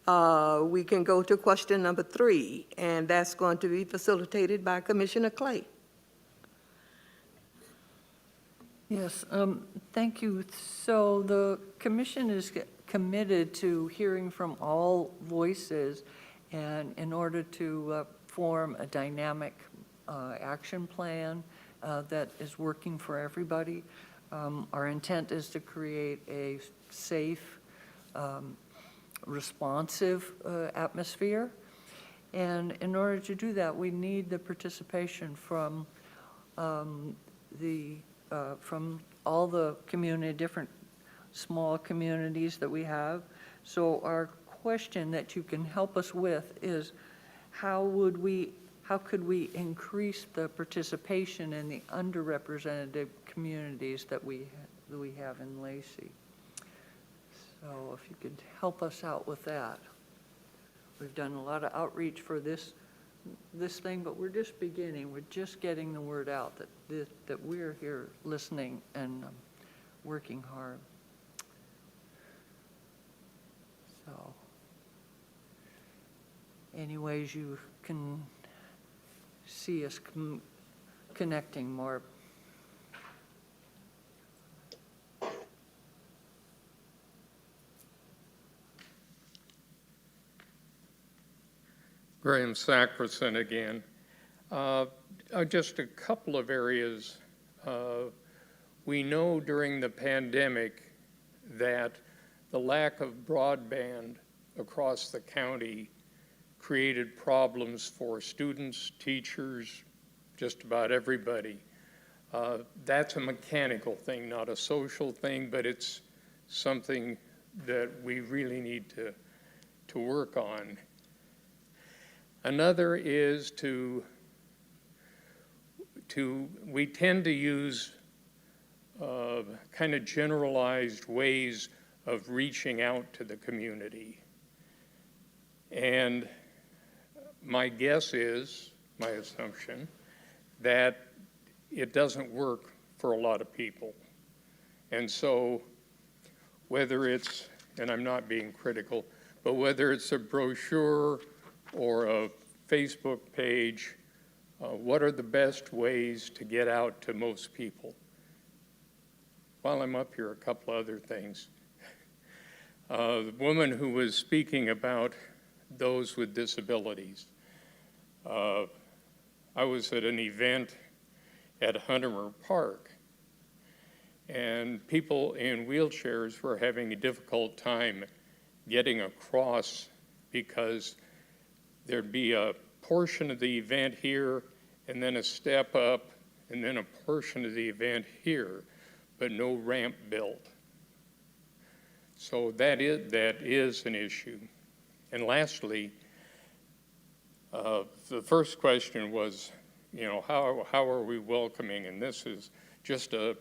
we can go to question number 3, and that's going to be facilitated by Commissioner Clay. Yes, thank you. So the commission is committed to hearing from all voices, and in order to form a dynamic action plan that is working for everybody. Our intent is to create a safe, responsive atmosphere. And in order to do that, we need the participation from from all the community, different small communities that we have. So our question that you can help us with is how could we increase the participation in the underrepresented communities that we have in Lacey? So if you could help us out with that. We've done a lot of outreach for this thing, but we're just beginning. We're just getting the word out that we're here listening and working hard. So, any ways you can see us connecting more? Graham Sackerson again. Just a couple of areas. We know during the pandemic that the lack of broadband across the county created problems for students, teachers, just about everybody. That's a mechanical thing, not a social thing, but it's something that we really need to work on. Another is we tend to use kind of generalized ways of reaching out to the community. And my guess is, my assumption, that it doesn't work for a lot of people. And so whether it's, and I'm not being critical, but whether it's a brochure or a Facebook page, what are the best ways to get out to most people? While I'm up here, a couple other things. The woman who was speaking about those with disabilities. I was at an event at Huntemer Park, and people in wheelchairs were having a difficult time getting across because there'd be a portion of the event here and then a step up and then a portion of the event here, but no ramp built. So that is an issue. And lastly, the first question was, how are we welcoming? And this is just a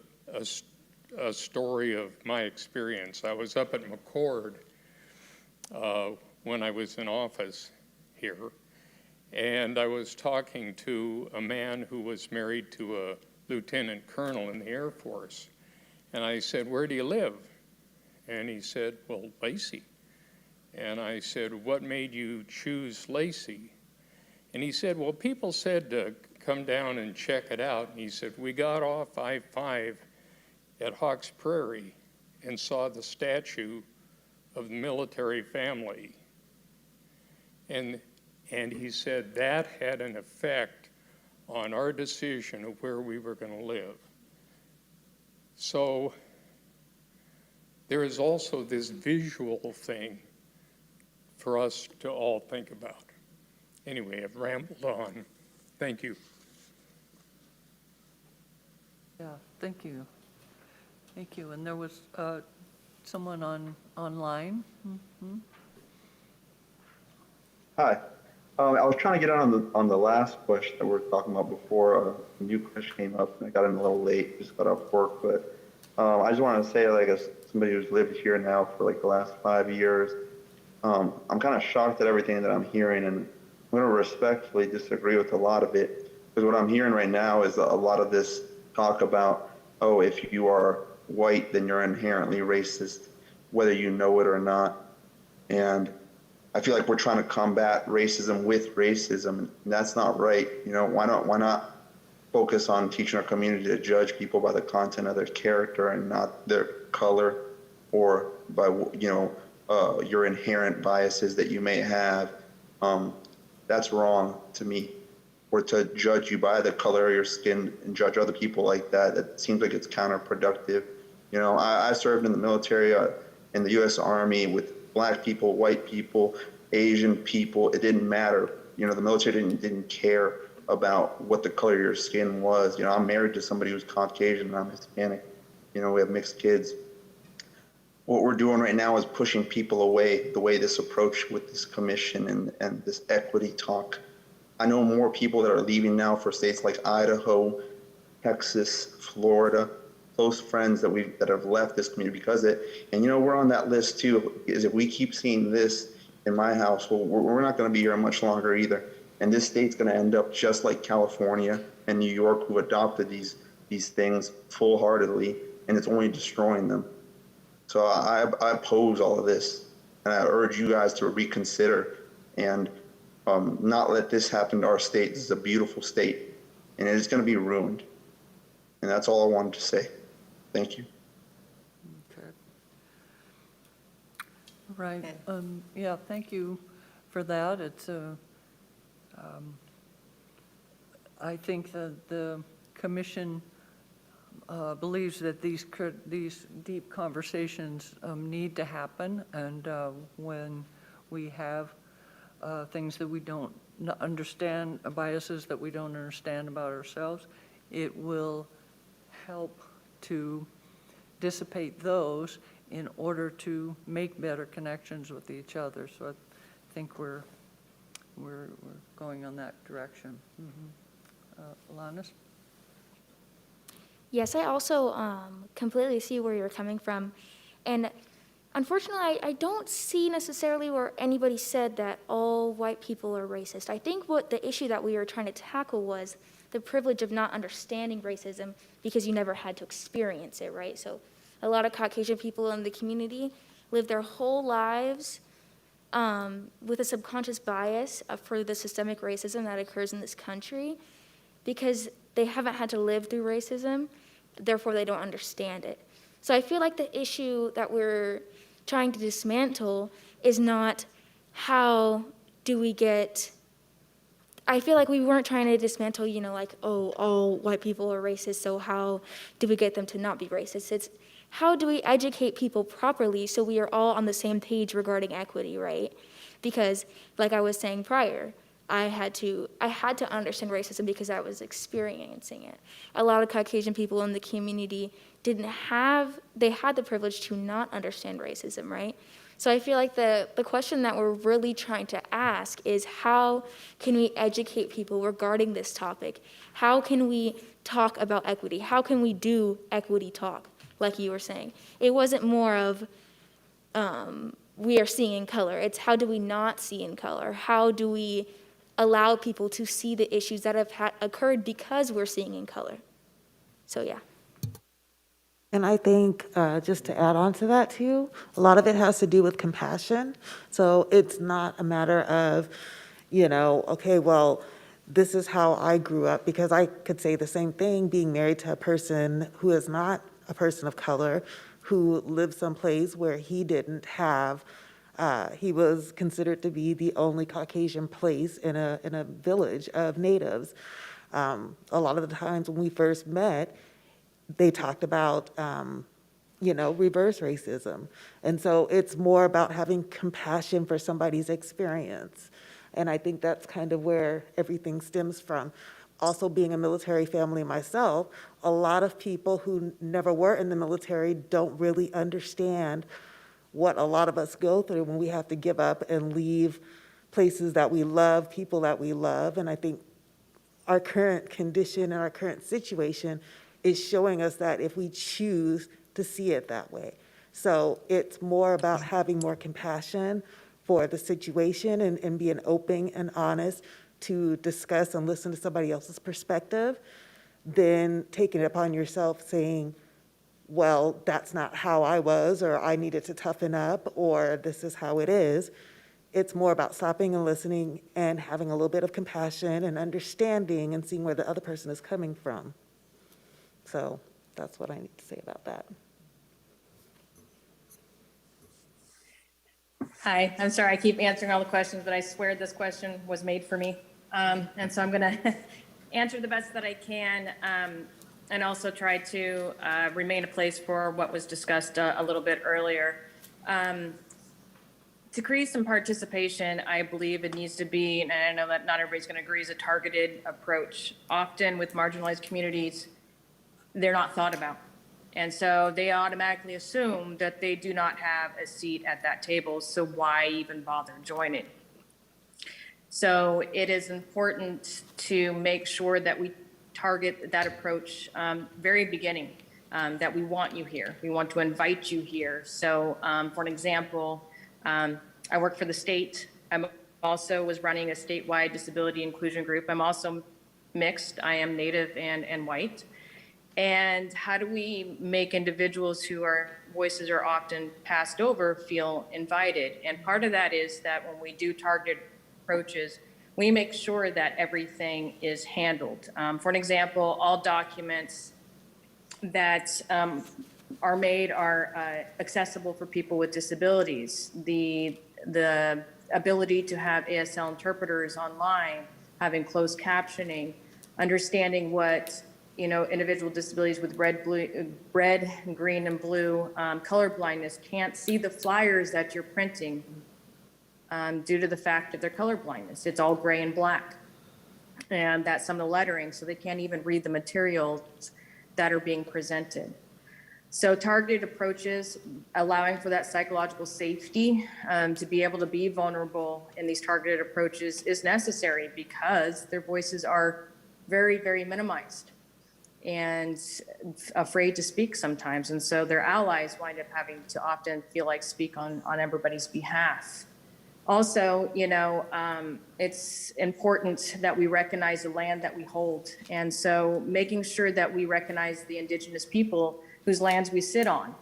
story of my experience. I was up at McCord when I was in office here, and I was talking to a man who was married to a lieutenant colonel in the Air Force. And I said, "Where do you live?" And he said, "Well, Lacey." And I said, "What made you choose Lacey?" And he said, "Well, people said to come down and check it out." And he said, "We got off I-5 at Hawks Prairie and saw the statue of the military family." And he said that had an effect on our decision of where we were going to live. So there is also this visual thing for us to all think about. Anyway, I've rambled on. Thank you. Yeah, thank you. Thank you. And there was someone online. Mm-hmm. Hi. I was trying to get on the last question that we were talking about before. A new question came up, and I got in a little late, just got off work. But I just wanted to say, like, as somebody who's lived here now for like the last 5 years, I'm kind of shocked at everything that I'm hearing, and I'm going to respectfully disagree with a lot of it. Because what I'm hearing right now is a lot of this talk about, oh, if you are white, then you're inherently racist, whether you know it or not. And I feel like we're trying to combat racism with racism, and that's not right. Why not focus on teaching our community to judge people by the content of their character and not their color? or by, your inherent biases that you may have. That's wrong to me. Or to judge you by the color of your skin and judge other people like that, that seems like it's counterproductive. I served in the military, in the U.S. Army with black people, white people, Asian people. It didn't matter. The military didn't care about what the color of your skin was. I'm married to somebody who's Caucasian and I'm Hispanic. We have mixed kids. What we're doing right now is pushing people away the way this approach with this commission and this equity talk. I know more people that are leaving now for states like Idaho, Texas, Florida, close friends that have left this community because of it. And we're on that list too, is if we keep seeing this in my household, we're not going to be here much longer either. And this state's going to end up just like California and New York, who adopted these things full-heartedly, and it's only destroying them. So I oppose all of this, and I urge you guys to reconsider and not let this happen to our state. This is a beautiful state, and it is going to be ruined. And that's all I wanted to say. Thank you. Okay. Right. Yeah, thank you for that. It's I think that the commission believes that these deep conversations need to happen, and when we have things that we don't understand, biases that we don't understand about ourselves, it will help to dissipate those in order to make better connections with each other. So I think we're going on that direction. Alanis? Yes, I also completely see where you're coming from. And unfortunately, I don't see necessarily where anybody said that all white people are racist. I think what the issue that we were trying to tackle was the privilege of not understanding racism because you never had to experience it, right? So a lot of Caucasian people in the community live their whole lives with a subconscious bias for the systemic racism that occurs in this country because they haven't had to live through racism, therefore they don't understand it. So I feel like the issue that we're trying to dismantle is not how do we get, I feel like we weren't trying to dismantle, like, oh, all white people are racist, so how do we get them to not be racist? It's how do we educate people properly so we are all on the same page regarding equity, right? Because, like I was saying prior, I had to understand racism because I was experiencing it. A lot of Caucasian people in the community they had the privilege to not understand racism, right? So I feel like the question that we're really trying to ask is how can we educate people regarding this topic? How can we talk about equity? How can we do equity talk, like you were saying? It wasn't more of we are seeing in color. It's how do we not see in color? How do we allow people to see the issues that have occurred because we're seeing in color? So yeah. And I think, just to add on to that too, a lot of it has to do with compassion. So it's not a matter of, okay, well, this is how I grew up, because I could say the same thing being married to a person who is not a person of color, who lived someplace where he didn't have, he was considered to be the only Caucasian place in a village of natives. A lot of the times when we first met, they talked about, reverse racism. And so it's more about having compassion for somebody's experience. And I think that's kind of where everything stems from. Also, being a military family myself, a lot of people who never were in the military don't really understand what a lot of us go through when we have to give up and leave places that we love, people that we love. And I think our current condition and our current situation is showing us that if we choose to see it that way. So it's more about having more compassion for the situation and being open and honest to discuss and listen to somebody else's perspective than taking it upon yourself saying, well, that's not how I was, or I needed to toughen up, or this is how it is. It's more about stopping and listening and having a little bit of compassion and understanding and seeing where the other person is coming from. So that's what I need to say about that. Hi, I'm sorry, I keep answering all the questions, but I swear this question was made for me. And so I'm going to answer the best that I can, and also try to remain a place for what was discussed a little bit earlier. To create some participation, I believe it needs to be, and I know that not everybody's going to agree, is a targeted approach. Often with marginalized communities, they're not thought about. And so they automatically assume that they do not have a seat at that table, so why even bother joining? So it is important to make sure that we target that approach very beginning, that we want you here. We want to invite you here. So for an example, I work for the state. I also was running a statewide disability inclusion group. I'm also mixed. I am Native and white. And how do we make individuals who are voices are often passed over feel invited? And part of that is that when we do targeted approaches, we make sure that everything is handled. For an example, all documents that are made are accessible for people with disabilities. The ability to have ASL interpreters online, having closed captioning, understanding what individual disabilities with red, green, and blue color blindness can't see the flyers that you're printing due to the fact of their color blindness. It's all gray and black. And that's some of the lettering, so they can't even read the materials that are being presented. So targeted approaches, allowing for that psychological safety to be able to be vulnerable in these targeted approaches is necessary because their voices are very, very minimized and afraid to speak sometimes. And so their allies wind up having to often feel like speak on everybody's behalf. Also, it's important that we recognize the land that we hold. And so making sure that we recognize the indigenous people whose lands we sit on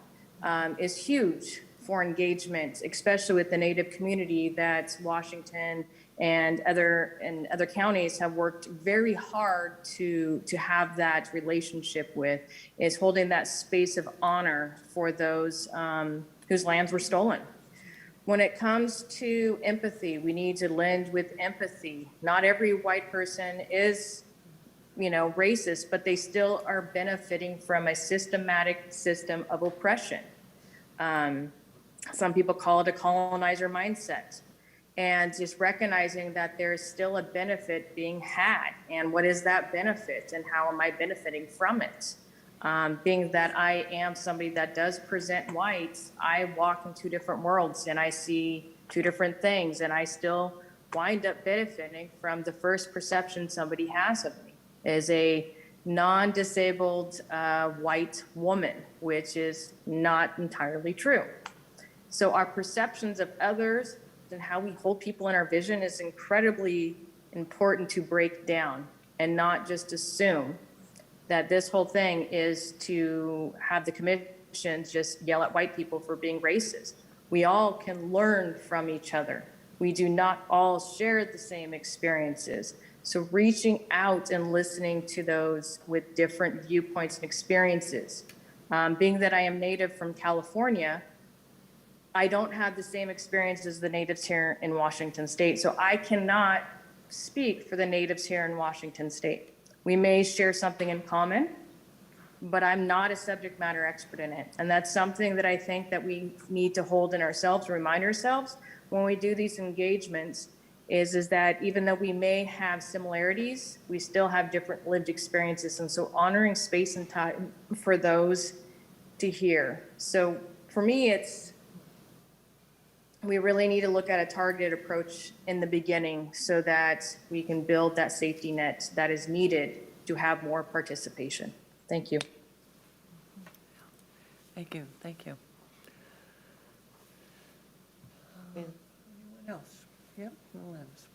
is huge for engagement, especially with the Native community that Washington and other counties have worked very hard to have that relationship with, is holding that space of honor for those whose lands were stolen. When it comes to empathy, we need to lend with empathy. Not every white person is, racist, but they still are benefiting from a systematic system of oppression. Some people call it a colonizer mindset. And just recognizing that there is still a benefit being had. And what is that benefit and how am I benefiting from it? Being that I am somebody that does present white, I walk in two different worlds and I see two different things and I still wind up benefiting from the first perception somebody has of me as a non-disabled white woman, which is not entirely true. So our perceptions of others and how we hold people in our vision is incredibly important to break down and not just assume that this whole thing is to have the commission just yell at white people for being racist. We all can learn from each other. We do not all share the same experiences. So reaching out and listening to those with different viewpoints and experiences. Being that I am native from California, I don't have the same experience as the natives here in Washington State. So I cannot speak for the natives here in Washington State. We may share something in common, but I'm not a subject matter expert in it. And that's something that I think that we need to hold in ourselves, remind ourselves when we do these engagements is that even though we may have similarities, we still have different lived experiences. And so honoring space and time for those to hear. So for me, we really need to look at a targeted approach in the beginning so that we can build that safety net that is needed to have more participation. Thank you. Thank you, thank you. Anyone else? Yep, Liz.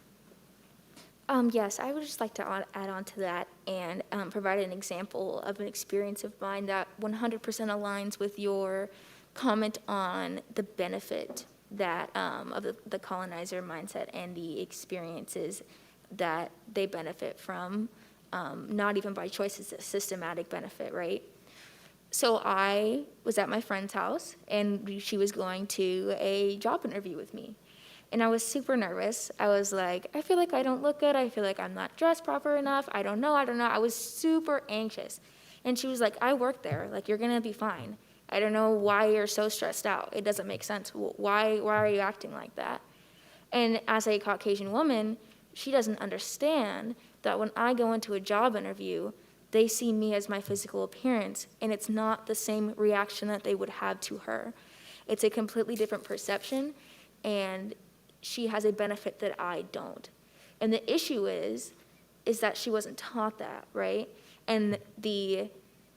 Yes, I would just like to add on to that and provide an example of an experience of mine that 100% aligns with your comment on the benefit that of the colonizer mindset and the experiences that they benefit from, not even by choice, it's a systematic benefit, right? So I was at my friend's house, and she was going to a job interview with me. And I was super nervous. I was like, I feel like I don't look good. I feel like I'm not dressed proper enough. I don't know. I was super anxious. And she was like, I work there. Like, you're going to be fine. I don't know why you're so stressed out. It doesn't make sense. Why are you acting like that? And as a Caucasian woman, she doesn't understand that when I go into a job interview, they see me as my physical appearance, and it's not the same reaction that they would have to her. It's a completely different perception, and she has a benefit that I don't. And the issue is that she wasn't taught that, right? And the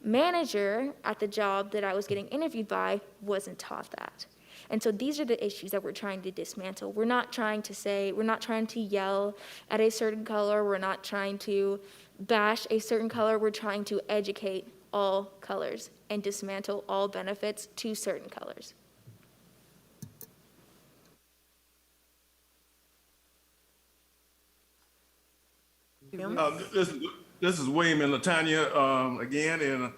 manager at the job that I was getting interviewed by wasn't taught that. And so these are the issues that we're trying to dismantle. We're not trying to yell at a certain color. We're not trying to bash a certain color. We're trying to educate all colors and dismantle all benefits to certain colors. This is William and Latanya again, and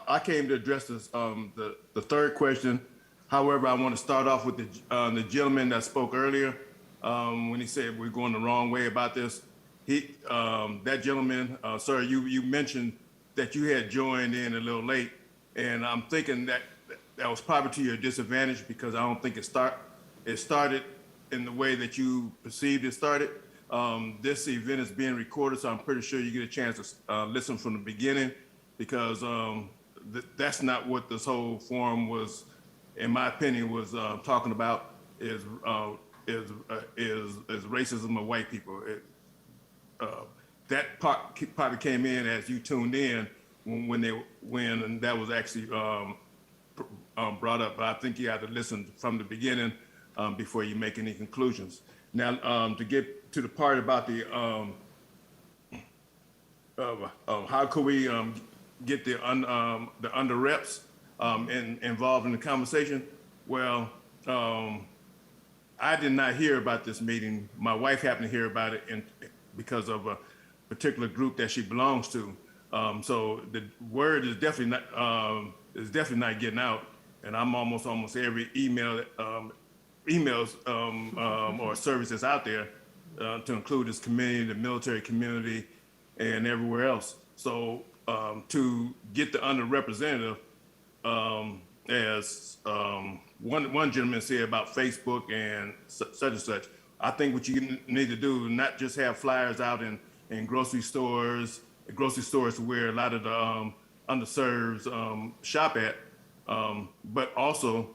I came to address this, the third question. However, I want to start off with the gentleman that spoke earlier when he said we're going the wrong way about this. That gentleman, sir, you mentioned that you had joined in a little late, and I'm thinking that was probably to your disadvantage because I don't think it started in the way that you perceived it started. This event is being recorded, so I'm pretty sure you get a chance to listen from the beginning, because that's not what this whole forum was, in my opinion, was talking about. Is racism of white people. That part probably came in as you tuned in when that was actually brought up. But I think you have to listen from the beginning before you make any conclusions. Now, to get to the part about the how could we get the under reps involved in the conversation? Well, I did not hear about this meeting. My wife happened to hear about it because of a particular group that she belongs to. So the word is definitely not getting out. And I'm almost every emails or services out there to include this community, the military community, and everywhere else. So to get the underrepresented, as one gentleman said about Facebook and such and such, I think what you need to do, not just have flyers out in grocery stores where a lot of the underserved shop at, but also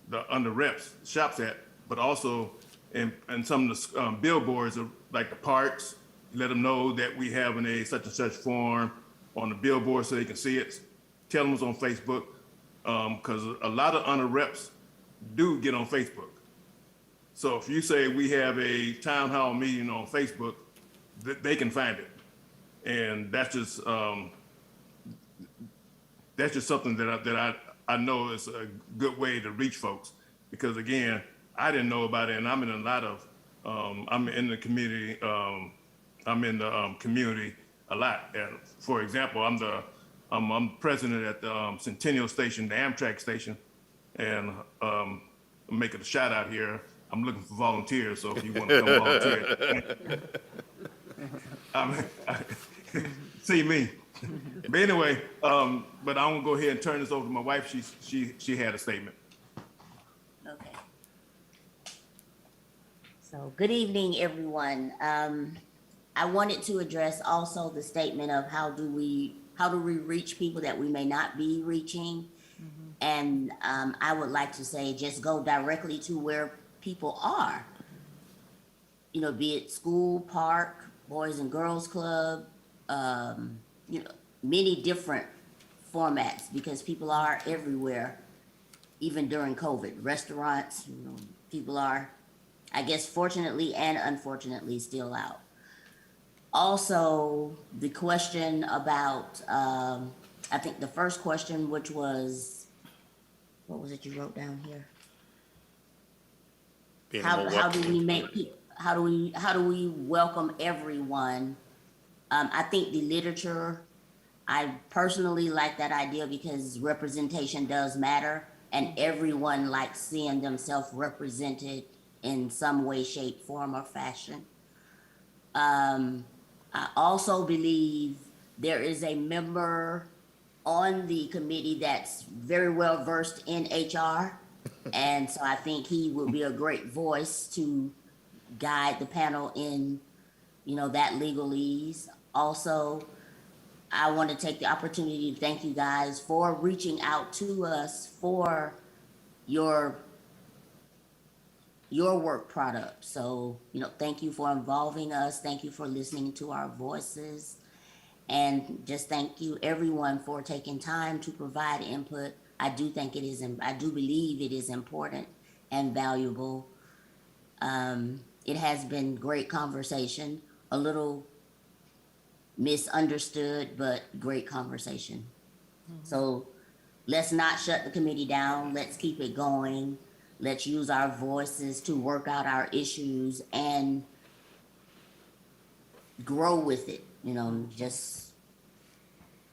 the under reps shops at, but also in some of the billboards like the parks, let them know that we have a such and such form on the billboard so they can see it. Tell them it's on Facebook, because a lot of under reps do get on Facebook. So if you say we have a town hall meeting on Facebook, they can find it. And that's just something that I know is a good way to reach folks, because again, I didn't know about it, and I'm in a lot of I'm in the community. I'm in the community a lot. And for example, I'm president at the Centennial Station, the Amtrak station, and I'm making a shout out here. I'm looking for volunteers, so if you want to come volunteer, see me. But anyway, but I'm gonna go ahead and turn this over to my wife. She had a statement. Okay. So good evening, everyone. I wanted to address also the statement of how do we reach people that we may not be reaching? And I would like to say, just go directly to where people are. You know, be it school, park, Boys and Girls Club, you know, many different formats, because people are everywhere, even during COVID. Restaurants, you know, people are, I guess, fortunately and unfortunately still out. Also, the question about, I think the first question, which was, what was it you wrote down here? How do we make people, how do we welcome everyone? I think the literature I personally like that idea because representation does matter, and everyone likes seeing themselves represented in some way, shape, form, or fashion. I also believe there is a member on the committee that's very well versed in HR. And so I think he will be a great voice to guide the panel in, that legalese. Also, I want to take the opportunity to thank you guys for reaching out to us for your work product. So, thank you for involving us. Thank you for listening to our voices. And just thank you everyone for taking time to provide input. I do believe it is important and valuable. It has been great conversation, a little misunderstood, but great conversation. So let's not shut the committee down. Let's keep it going. Let's use our voices to work out our issues and grow with it, just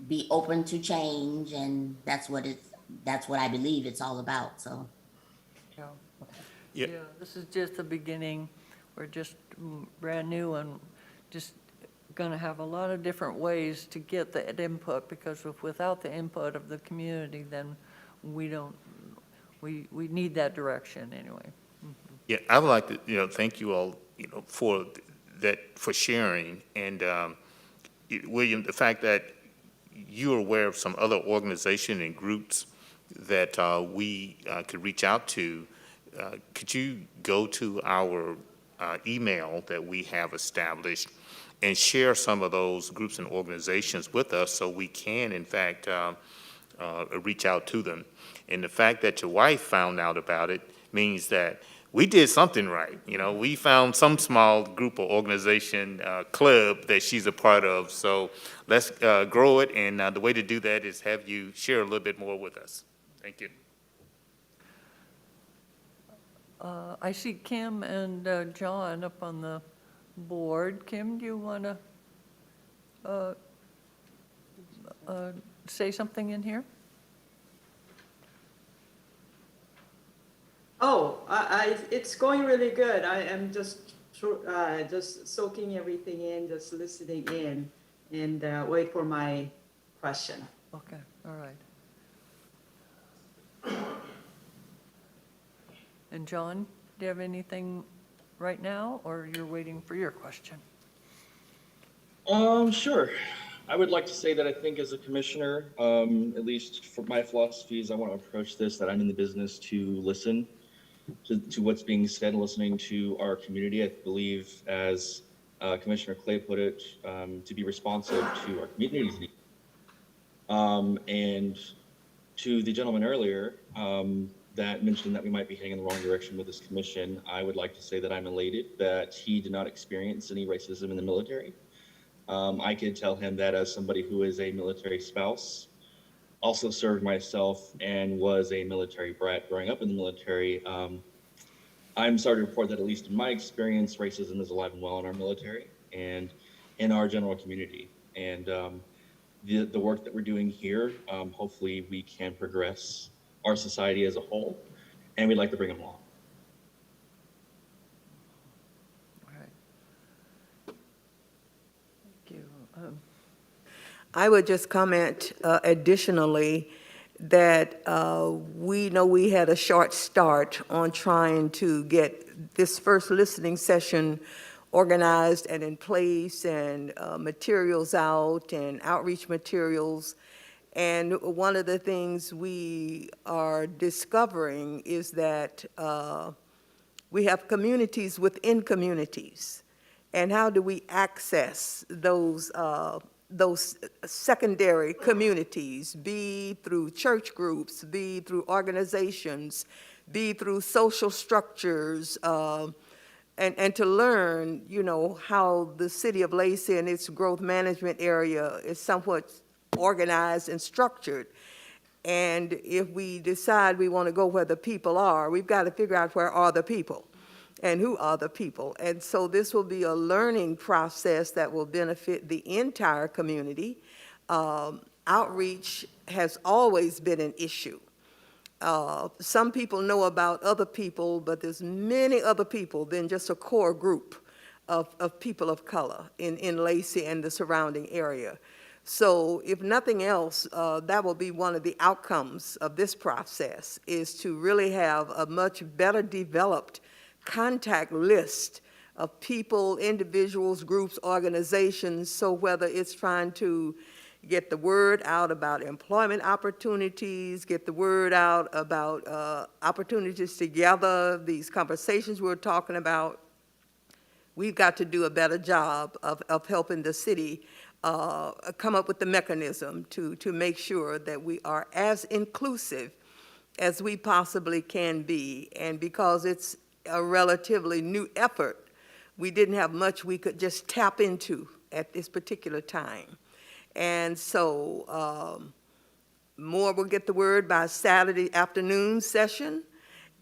be open to change, and that's what I believe it's all about. So Yeah. Yeah. Yeah, this is just the beginning. We're just brand new and just going to have a lot of different ways to get that input, because without the input of the community, then we need that direction anyway. Yeah, I would like to, thank you all, for for sharing. And William, the fact that you're aware of some other organization and groups that we could reach out to, could you go to our email that we have established and share some of those groups and organizations with us so we can, in fact, reach out to them? And the fact that your wife found out about it means that we did something right. We found some small group or organization, club that she's a part of. So let's grow it. And the way to do that is have you share a little bit more with us. Thank you. I see Kim and John up on the board. Kim, do you want to say something in here? Oh, it's going really good. I am just soaking everything in, just listening in, and wait for my question. Okay, all right. And John, do you have anything right now, or you're waiting for your question? Sure. I would like to say that I think as a commissioner, at least for my philosophies, I want to approach this, that I'm in the business to listen to what's being said, listening to our community. I believe, as Commissioner Clay put it, to be responsive to our community's needs. And to the gentleman earlier that mentioned that we might be heading in the wrong direction with this commission, I would like to say that I'm elated that he did not experience any racism in the military. I can tell him that as somebody who is a military spouse, also served myself and was a military brat growing up in the military. I'm sorry to report that, at least in my experience, racism is alive and well in our military and in our general community. And the work that we're doing here, hopefully we can progress our society as a whole, and we'd like to bring them along. I would just comment additionally that we know we had a short start on trying to get this first listening session organized and in place, and materials out and outreach materials. And one of the things we are discovering is that we have communities within communities. And how do we access those secondary communities, be through church groups, be through organizations, be through social structures, and to learn, how the city of Lacey and its growth management area is somewhat organized and structured. And if we decide we want to go where the people are, we've got to figure out where are the people and who are the people. And so this will be a learning process that will benefit the entire community. Outreach has always been an issue. Some people know about other people, but there's many other people than just a core group of people of color in Lacey and the surrounding area. So if nothing else, that will be one of the outcomes of this process, is to really have a much better developed contact list of people, individuals, groups, organizations. So whether it's trying to get the word out about employment opportunities, get the word out about opportunities together, these conversations we're talking about, we've got to do a better job of helping the city come up with the mechanism to make sure that we are as inclusive as we possibly can be. And because it's a relatively new effort, we didn't have much we could just tap into at this particular time. And so more will get the word by Saturday afternoon session.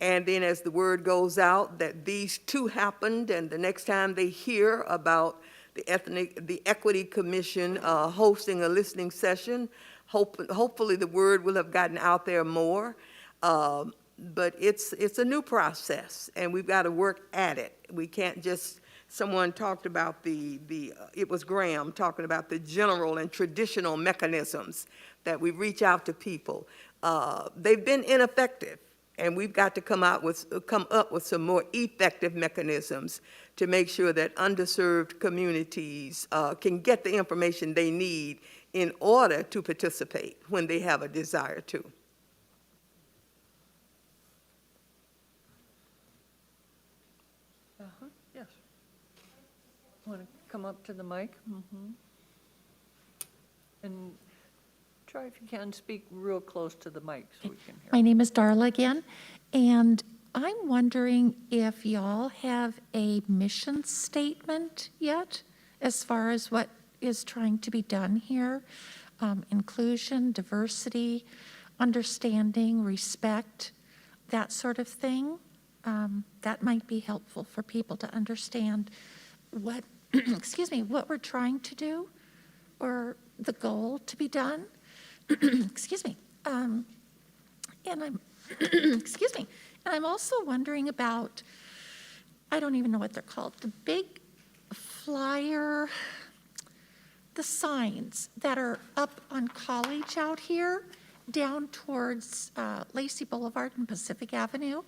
And then as the word goes out that these two happened, and the next time they hear about the Equity Commission hosting a listening session, hopefully the word will have gotten out there more. But it's a new process, and we've got to work at it. We can't just, someone talked about it was Graham talking about the general and traditional mechanisms that we reach out to people. They've been ineffective, and we've got to come up with some more effective mechanisms to make sure that underserved communities can get the information they need in order to participate when they have a desire to. Yes. Want to come up to the mic? And try, if you can, speak real close to the mic so we can hear. My name is Darla again, and I'm wondering if y'all have a mission statement yet as far as what is trying to be done here. Inclusion, diversity, understanding, respect, that sort of thing. That might be helpful for people to understand what, excuse me, what we're trying to do or the goal to be done. Excuse me. And I'm, excuse me. And I'm also wondering about, I don't even know what they're called, the big flyer, the signs that are up on College out here, down towards Lacey Boulevard and Pacific Avenue.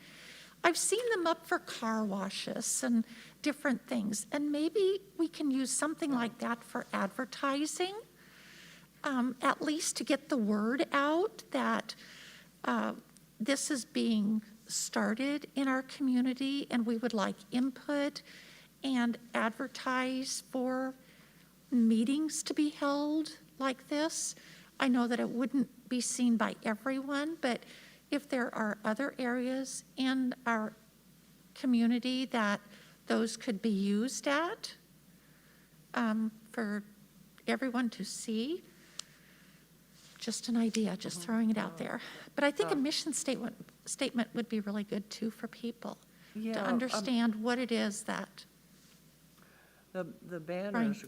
I've seen them up for car washes and different things, and maybe we can use something like that for advertising, at least to get the word out that this is being started in our community, and we would like input and advertise for meetings to be held like this. I know that it wouldn't be seen by everyone, but if there are other areas in our community that those could be used at for everyone to see, just an idea, just throwing it out there. But I think a mission statement would be really good too for people to understand what it is that the banner is a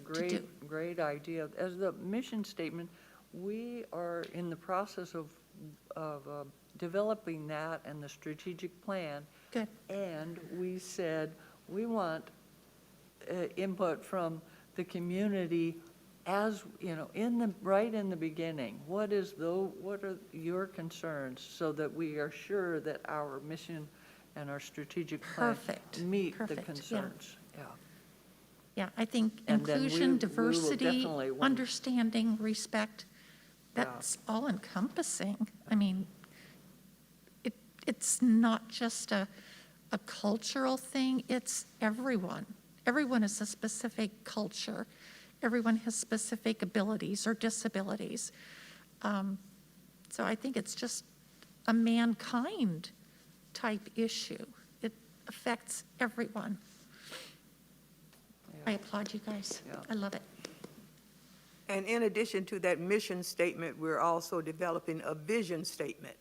great idea. As the mission statement, we are in the process of developing that and the strategic plan. Good. And we said we want input from the community, as you know, right in the beginning. What are your concerns, so that we are sure that our mission and our strategic plan meet the concerns. Yeah, I think And then inclusion, we diversity, will definitely want- understanding, respect, that's all encompassing. I mean, it's not just a cultural thing, it's everyone. Everyone is a specific culture. Everyone has specific abilities or disabilities. So I think it's just a mankind type issue. It affects everyone. I applaud you guys. I love it. And in addition to that mission statement, we're also developing a vision statement.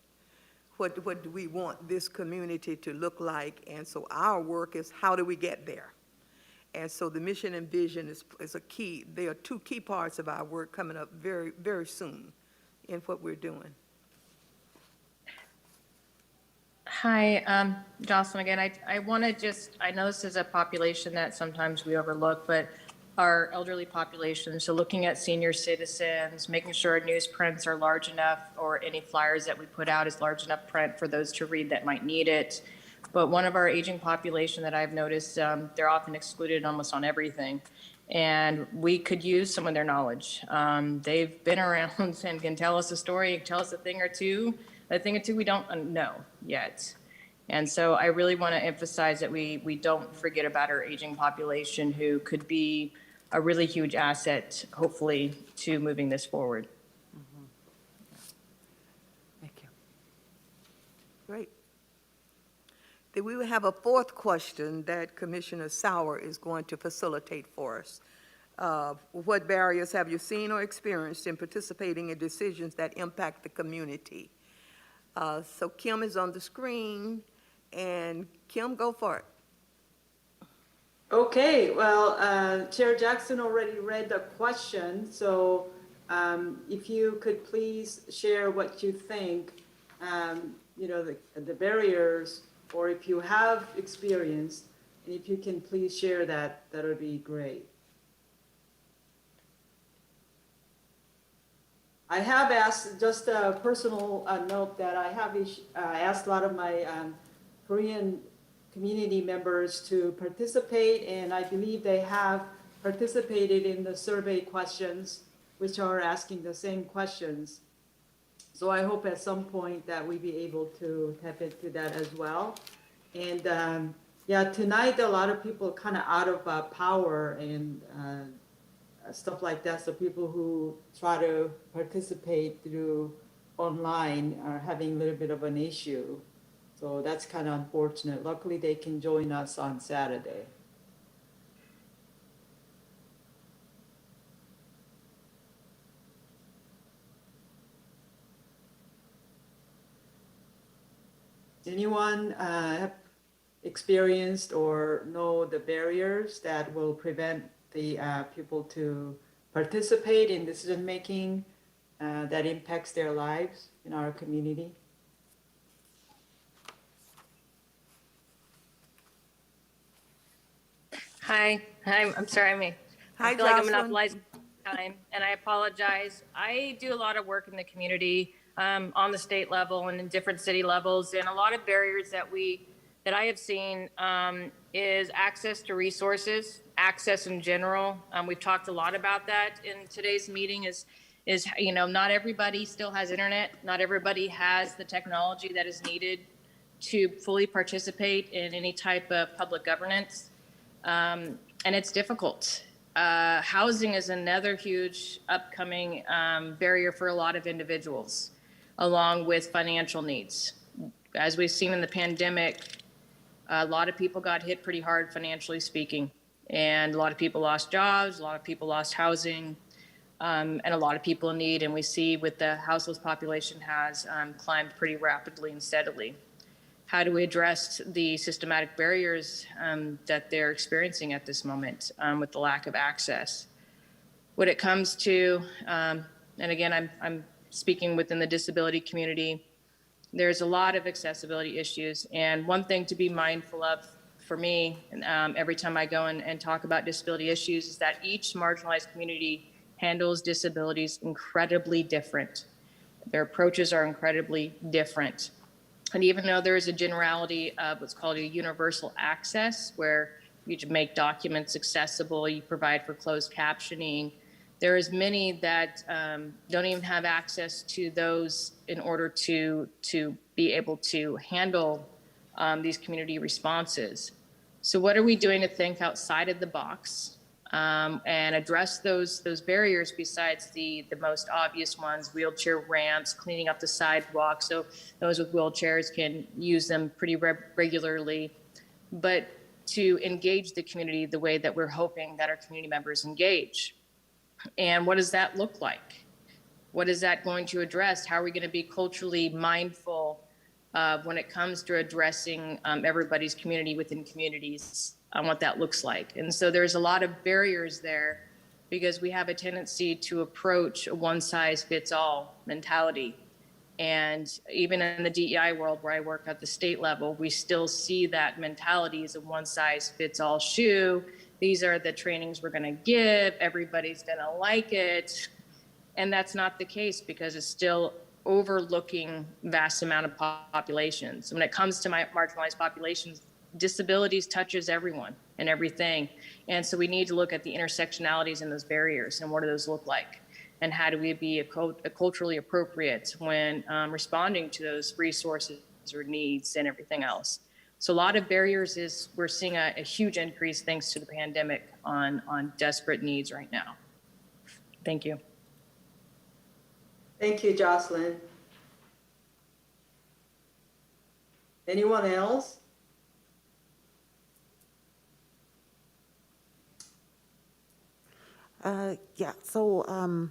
What do we want this community to look like? And so our work is, how do we get there? And so the mission and vision is a key. They are two key parts of our work coming up very, very soon in what we're doing. Hi, Jocelyn again. I want to just, I know this is a population that sometimes we overlook, but our elderly population, so looking at senior citizens, making sure our newsprints are large enough or any flyers that we put out is large enough print for those to read that might need it. But one of our aging population that I've noticed, they're often excluded almost on everything. And we could use some of their knowledge. They've been around and can tell us a story, tell us a thing or two we don't know yet. And so I really want to emphasize that we don't forget about our aging population who could be a really huge asset, hopefully, to moving this forward. Thank you. Great. Then we will have a fourth question that Commissioner Sauer is going to facilitate for us. What barriers have you seen or experienced in participating in decisions that impact the community? So Kim is on the screen, and Kim, go for it. Okay, well, Chair Jackson already read the question, so if you could please share what you think, you know, the barriers, or if you have experience, and if you can please share that, that would be great. I have asked, just a personal note, that I have asked a lot of my Korean community members to participate, and I believe they have participated in the survey questions, which are asking the same questions. So I hope at some point that we be able to tap into that as well. And yeah, tonight a lot of people kind of out of power and stuff like that. So people who try to participate through online are having a little bit of an issue. So that's kind of unfortunate. Luckily, they can join us on Saturday. Anyone have experienced or know the barriers that will prevent the people to participate in decision-making that impacts their lives in our community? Hi, I'm sorry, Hi, I feel like I'm Jocelyn. monopolizing time, and I apologize. I do a lot of work in the community on the state level and in different city levels, and a lot of barriers that I have seen is access to resources, access in general. We've talked a lot about that in today's meeting. Is you know, not everybody still has internet. Not everybody has the technology that is needed to fully participate in any type of public governance. And it's difficult. Housing is another huge upcoming barrier for a lot of individuals, along with financial needs. As we've seen in the pandemic, a lot of people got hit pretty hard financially speaking, and a lot of people lost jobs, a lot of people lost housing, and a lot of people in need. And we see with the household population has climbed pretty rapidly and steadily. How do we address the systematic barriers that they're experiencing at this moment with the lack of access? When it comes to, and again, I'm speaking within the disability community, there's a lot of accessibility issues. And one thing to be mindful of for me, every time I go and talk about disability issues, is that each marginalized community handles disabilities incredibly different. Their approaches are incredibly different. And even though there is a generality of what's called a universal access, where you make documents accessible, you provide for closed captioning, there is many that don't even have access to those in order to be able to handle these community responses. So what are we doing to think outside of the box and address those barriers besides the most obvious ones, wheelchair ramps, cleaning up the sidewalks so those with wheelchairs can use them pretty regularly, but to engage the community the way that we're hoping that our community members engage. And what does that look like? What is that going to address? How are we going to be culturally mindful when it comes to addressing everybody's community within communities? on what that looks like. And so there's a lot of barriers there because we have a tendency to approach a one-size-fits-all mentality. And even in the DEI world where I work at the state level, we still see that mentality as a one-size-fits-all shoe. These are the trainings we're going to give. Everybody's going to like it. And that's not the case because it's still overlooking vast amount of populations. When it comes to marginalized populations, disabilities touches everyone and everything. And so we need to look at the intersectionalities and those barriers and what do those look like? And how do we be culturally appropriate when responding to those resources or needs and everything else? So a lot of barriers is we're seeing a huge increase thanks to the pandemic on desperate needs right now. Thank you. Thank you, Jocelyn. Anyone else? Yeah, so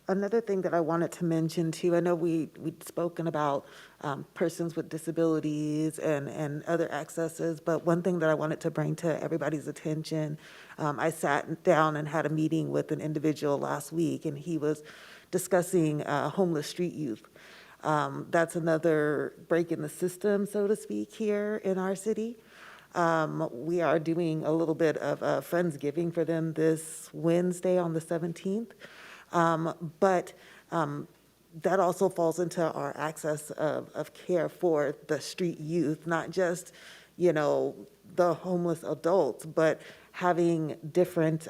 another thing that I wanted to mention too, I know we'd spoken about persons with disabilities and other accesses, but one thing that I wanted to bring to everybody's attention, I sat down and had a meeting with an individual last week, and he was discussing homeless street youth. That's another break in the system, so to speak, here in our city. We are doing a little bit of Friendsgiving for them this Wednesday on the 17th. But that also falls into our access of care for the street youth, not just, the homeless adults, but having different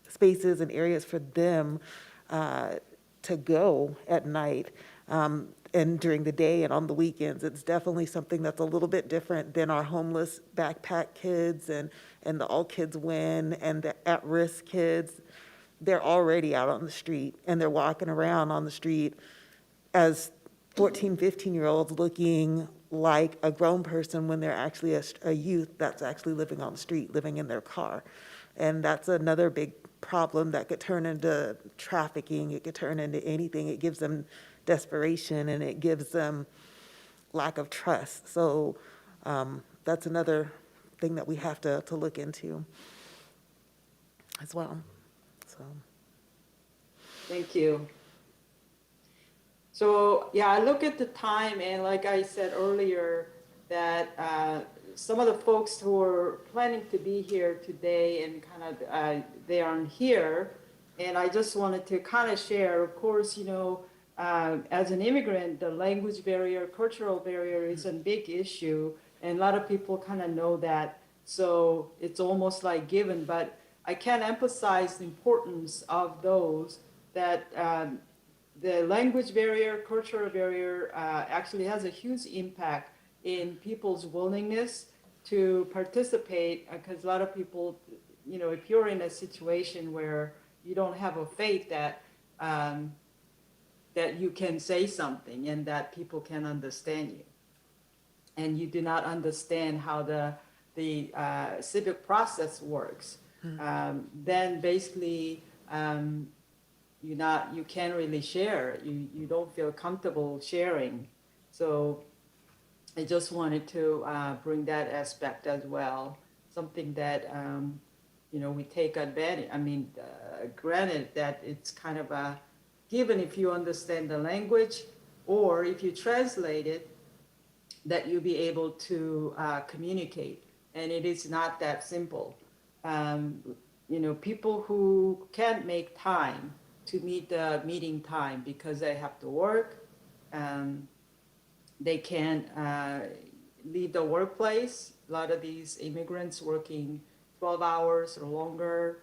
spaces and areas for them to go at night. And during the day and on the weekends, it's definitely something that's a little bit different than our homeless backpack kids and the All Kids Win and the at-risk kids. They're already out on the street, and they're walking around on the street as 14, 15-year-olds looking like a grown person when they're actually a youth that's actually living on the street, living in their car. And that's another big problem that could turn into trafficking. It could turn into anything. It gives them desperation, and it gives them lack of trust. So that's another thing that we have to look into as well. So. Thank you. So, yeah, I look at the time, and like I said earlier, that some of the folks who are planning to be here today and kind of, they aren't here. And I just wanted to kind of share, of course, as an immigrant, the language barrier, cultural barrier is a big issue, and a lot of people kind of know that. So it's almost like given, but I can't emphasize the importance of those that the language barrier, cultural barrier actually has a huge impact in people's willingness to participate, because a lot of people, if you're in a situation where you don't have a faith that that you can say something and that people can understand you, and you do not understand how the civic process works, then basically you can't really share. You don't feel comfortable sharing. So I just wanted to bring that aspect as well. Something that we take advantage. Granted that it's kind of a given if you understand the language, or if you translate it, that you'll be able to communicate. And it is not that simple. People who can't make time to meet the meeting time because they have to work, they can't leave the workplace. A lot of these immigrants working 12 hours or longer,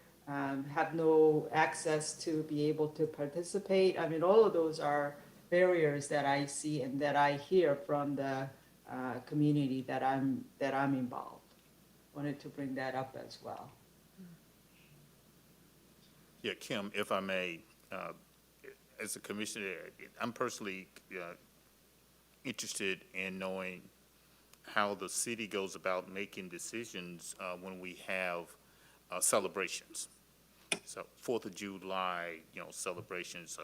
have no access to be able to participate. All of those are barriers that I see and that I hear from the community that I'm involved. Wanted to bring that up as well. Yeah, Kim, if I may, as a commissioner, I'm personally interested in knowing how the city goes about making decisions when we have celebrations. So 4th of July, celebrations,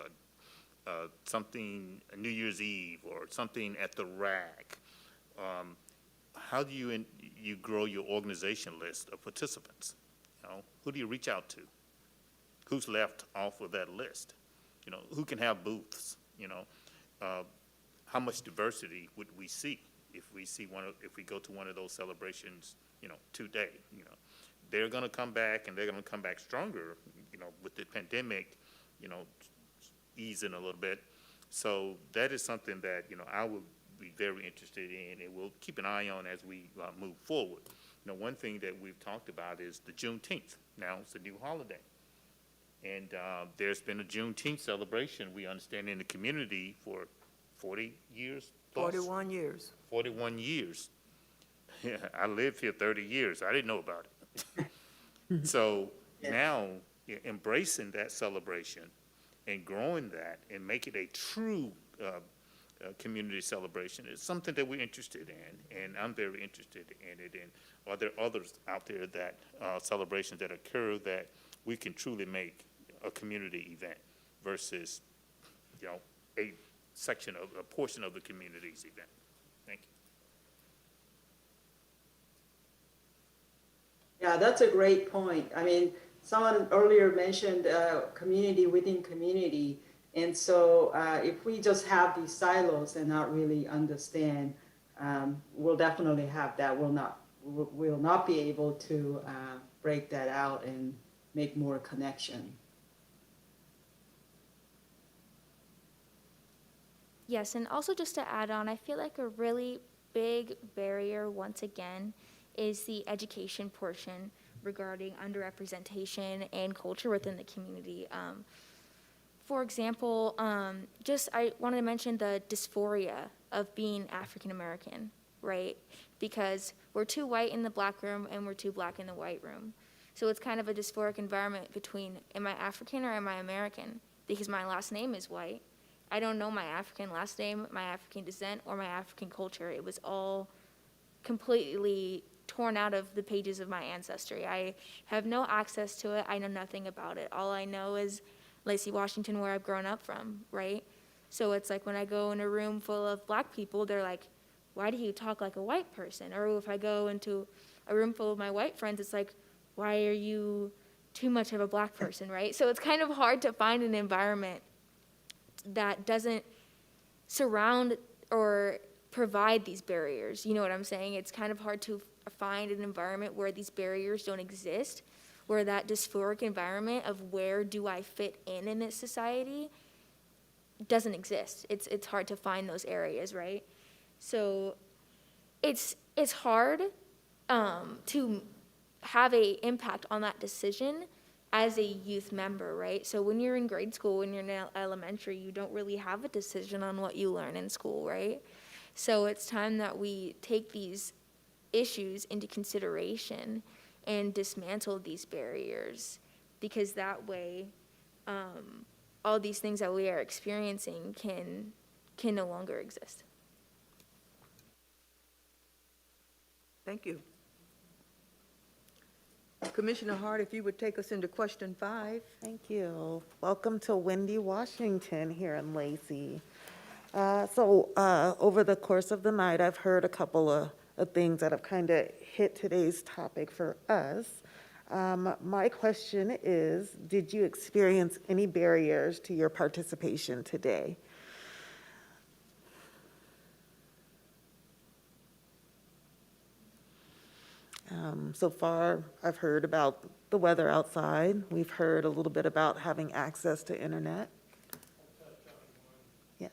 something, New Year's Eve, or something at the rack. how do you grow your organization list of participants? You know, who do you reach out to? Who's left off of that list? You know, who can have booths? You know, how much diversity would we see if we go to one of those celebrations? You know, today. You know, they're going to come back, and they're going to come back stronger. You know, with the pandemic, you know, easing a little bit. So that is something that, you know, I would be very interested in, and we'll keep an eye on as we move forward. You know, one thing that we've talked about is the Juneteenth. Now it's a new holiday. And there's been a Juneteenth celebration, we understand, in the community for 40 years plus? 41 years. 41 years. Yeah, I lived here 30 years. I didn't know about it. So now, embracing that celebration and growing that and make it a true community celebration is something that we're interested in, and I'm very interested in it. And are there others out there that celebrations that occur that we can truly make a community event versus, you know, a portion of the community's event? Thank you. Yeah, that's a great point. I mean, someone earlier mentioned community within community. And so if we just have these silos and not really understand, we'll definitely have that. We'll not be able to break that out and make more connection. Yes, and also just to add on, I feel like a really big barrier, once again, is the education portion regarding underrepresentation and culture within the community. For example, I wanted to mention the dysphoria of being African American, right? Because we're too white in the black room and we're too black in the white room. So it's kind of a dysphoric environment between, am I African or am I American? Because my last name is white. I don't know my African last name, my African descent, or my African culture. It was all completely torn out of the pages of my ancestry. I have no access to it. I know nothing about it. All I know is Lacey, Washington, where I've grown up from, right? So it's like when I go in a room full of black people, they're like, why do you talk like a white person? Or if I go into a room full of my white friends, it's like, why are you too much of a black person, right? So it's kind of hard to find an environment that doesn't surround or provide these barriers. You know what I'm saying? It's kind of hard to find an environment where these barriers don't exist, where that dysphoric environment of where do I fit in this society doesn't exist. It's hard to find those areas, right? So it's hard to have a impact on that decision as a youth member, right? So when you're in grade school, when you're in elementary, you don't really have a decision on what you learn in school, right? So it's time that we take these issues into consideration and dismantle these barriers, because that way all these things that we are experiencing can no longer exist. Thank you. Commissioner Hart, if you would take us into question 5. Thank you. Welcome to windy Washington here in Lacey. Over the course of the night, I've heard a couple of things that have kind of hit today's topic for us. My question is, did you experience any barriers to your participation today? So far, I've heard about the weather outside. We've heard a little bit about having access to internet. Yes.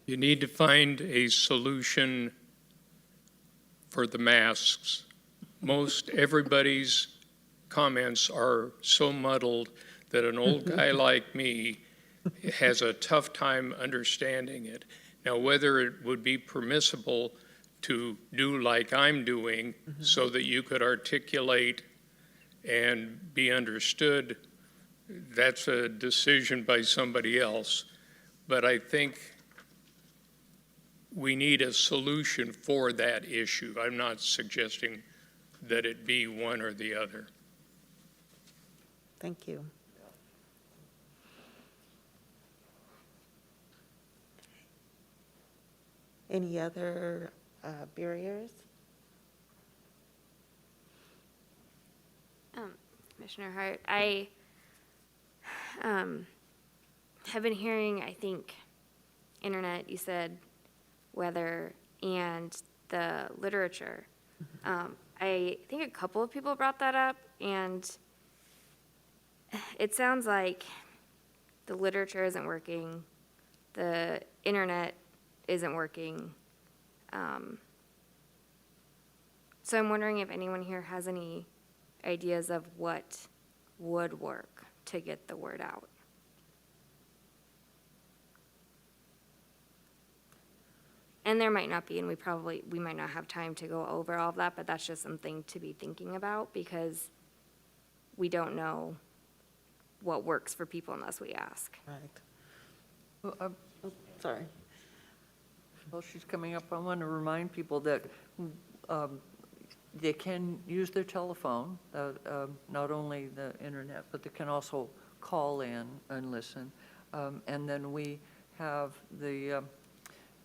You need to find a solution for the masks. Most everybody's comments are so muddled that an old guy like me has a tough time understanding it. Now, whether it would be permissible to do like I'm doing so that you could articulate and be understood, that's a decision by somebody else. But I think we need a solution for that issue. I'm not suggesting that it be one or the other. Thank you. Any other barriers? Commissioner Hart, I have been hearing, I think, internet, you said, weather, and the literature. I think a couple of people brought that up, and it sounds like the literature isn't working, the internet isn't working. So I'm wondering if anyone here has any ideas of what would work to get the word out. And there might not be, and we might not have time to go over all of that, but that's just something to be thinking about because we don't know what works for people unless we ask. Right. Well, sorry. While she's coming up, I want to remind people that they can use their telephone, not only the internet, but they can also call in and listen. And then we have the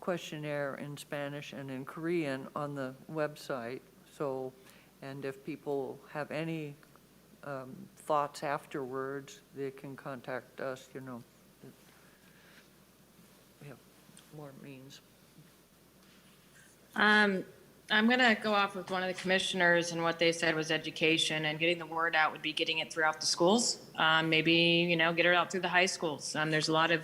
questionnaire in Spanish and in Korean on the website. So, and if people have any thoughts afterwards, they can contact us, you know. We have more means. I'm going to go off with one of the commissioners, and what they said was education, and getting the word out would be getting it throughout the schools. Maybe, you know, get it out through the high schools. There's a lot of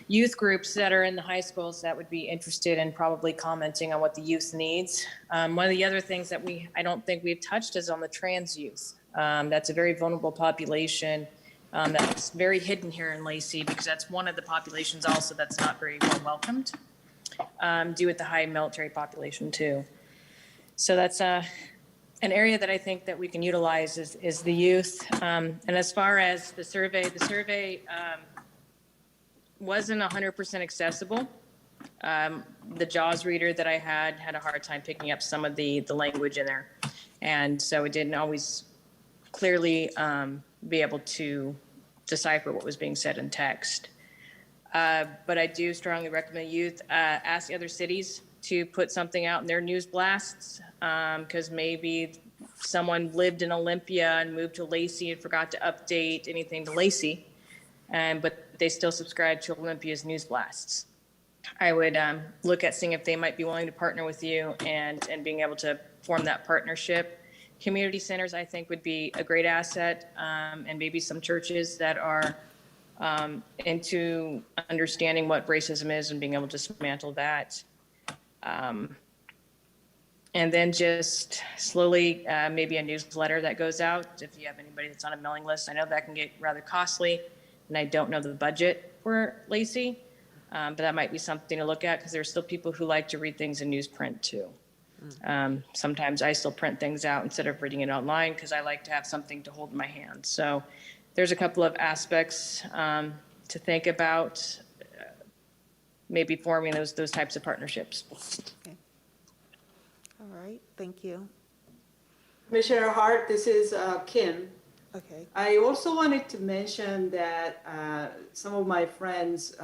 youth groups that are in the high schools that would be interested in probably commenting on what the youth needs. One of the other things that I don't think we've touched is on the trans youth. That's a very vulnerable population that's very hidden here in Lacey, because that's one of the populations also that's not very well welcomed, due with the high military population too. So that's an area that I think that we can utilize is the youth. And as far as the survey wasn't 100% accessible. The JAWS reader that I had a hard time picking up some of the language in there. And so it didn't always clearly be able to decipher what was being said in text. But I do strongly recommend youth ask the other cities to put something out in their news blasts, because maybe someone lived in Olympia and moved to Lacey and forgot to update anything to Lacey, but they still subscribe to Olympia's news blasts. I would look at seeing if they might be willing to partner with you and being able to form that partnership. Community centers, I think, would be a great asset, and maybe some churches that are into understanding what racism is and being able to dismantle that. And then just slowly, maybe a newsletter that goes out if you have anybody that's on a mailing list. I know that can get rather costly, and I don't know the budget for Lacey, but that might be something to look at, because there's still people who like to read things in newsprint too. Sometimes I still print things out instead of reading it online, because I like to have something to hold in my hand. So there's a couple of aspects to think about, maybe forming those types of partnerships. Okay. All right, thank you. Commissioner Hart, this is Kim. Okay. I also wanted to mention that some of my friends,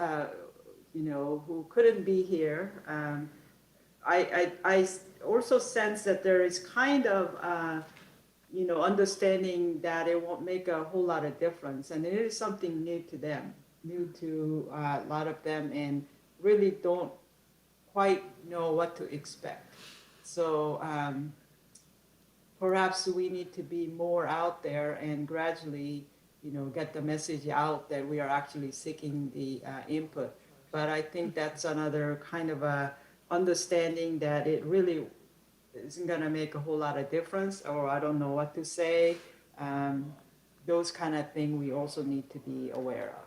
who couldn't be here, I also sense that there is kind of, understanding that it won't make a whole lot of difference. And it is something new to them, new to a lot of them, and really don't quite know what to expect. So perhaps we need to be more out there and gradually, get the message out that we are actually seeking the input. But I think that's another kind of a understanding that it really isn't going to make a whole lot of difference, or I don't know what to say. Those kind of things we also need to be aware of.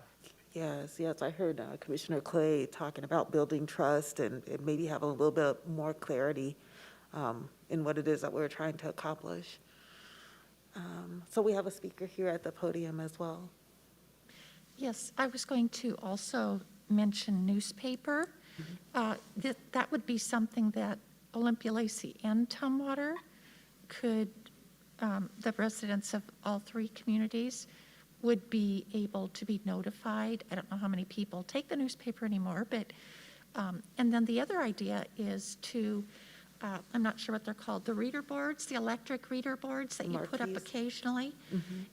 Yes, I heard Commissioner Clay talking about building trust and maybe having a little bit more clarity in what it is that we're trying to accomplish. So we have a speaker here at the podium as well. Yes, I was going to also mention newspaper. That would be something that Olympia Lacey and Tumwater could, the residents of all three communities would be able to be notified. I don't know how many people take the newspaper anymore, but, and then the other idea is to, I'm not sure what they're called, the reader boards, the electric reader boards that you put up Marquees. occasionally.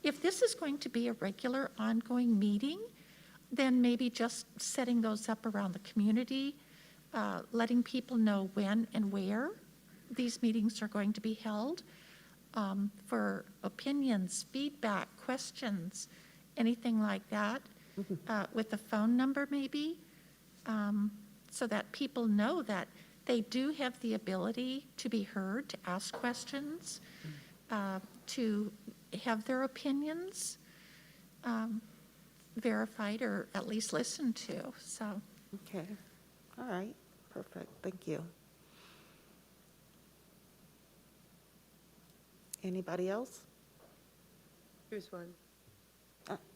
If this is going to be a regular ongoing meeting, then maybe just setting those up around the community, letting people know when and where these meetings are going to be held, for opinions, feedback, questions, anything like that, with a phone number maybe, so that people know that they do have the ability to be heard, to ask questions, to have their opinions verified or at least listened to, so. Okay, all right, perfect, thank you. Anybody else? Here's one.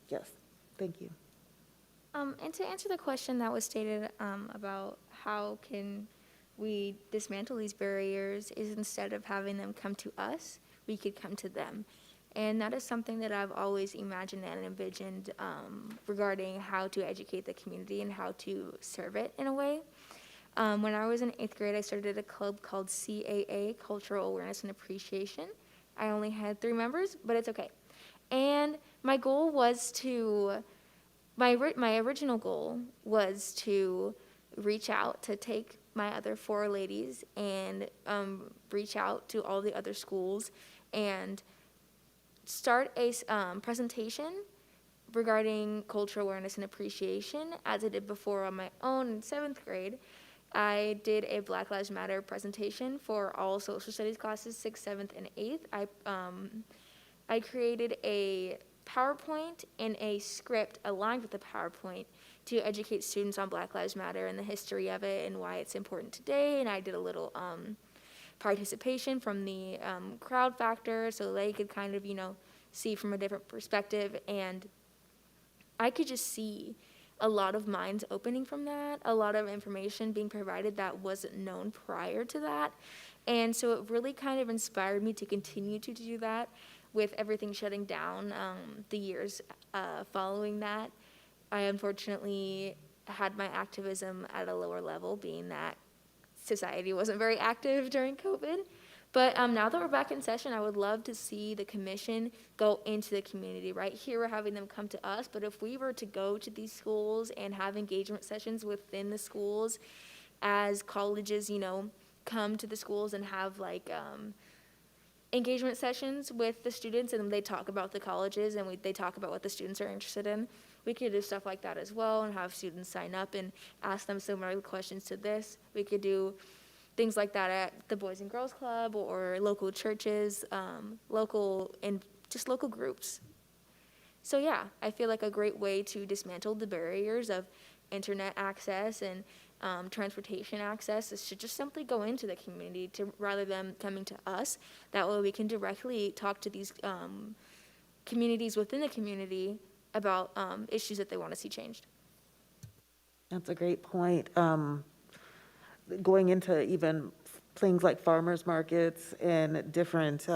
Yes, thank you. And to answer the question that was stated about how can we dismantle these barriers is instead of having them come to us, we could come to them. And that is something that I've always imagined and envisioned regarding how to educate the community and how to serve it in a way. When I was in 8th grade, I started a club called CAA, Cultural Awareness and Appreciation. I only had 3 members, but it's okay. And my goal was to, my original goal was to reach out, to take my other 4 ladies and reach out to all the other schools and start a presentation regarding cultural awareness and appreciation, as I did before on my own in 7th grade. I did a Black Lives Matter presentation for all social studies classes, 6th, 7th, and 8th. I created a PowerPoint and a script aligned with the PowerPoint to educate students on Black Lives Matter and the history of it and why it's important today. And I did a little participation from the crowd factor so they could kind of, see from a different perspective. And I could just see a lot of minds opening from that, a lot of information being provided that wasn't known prior to that. And so it really kind of inspired me to continue to do that with everything shutting down the years following that. I unfortunately had my activism at a lower level, being that society wasn't very active during COVID. But now that we're back in session, I would love to see the commission go into the community. Right here, we're having them come to us, but if we were to go to these schools and have engagement sessions within the schools as colleges, come to the schools and have engagement sessions with the students and they talk about the colleges and they talk about what the students are interested in. We could do stuff like that as well and have students sign up and ask them similar questions to this. We could do things like that at the Boys and Girls Club or local churches, local groups. So yeah, I feel like a great way to dismantle the barriers of internet access and transportation access is to just simply go into the community rather than coming to us. That way we can directly talk to these communities within the community about issues that they want to see changed. That's a great point. Going into even things like farmers markets and different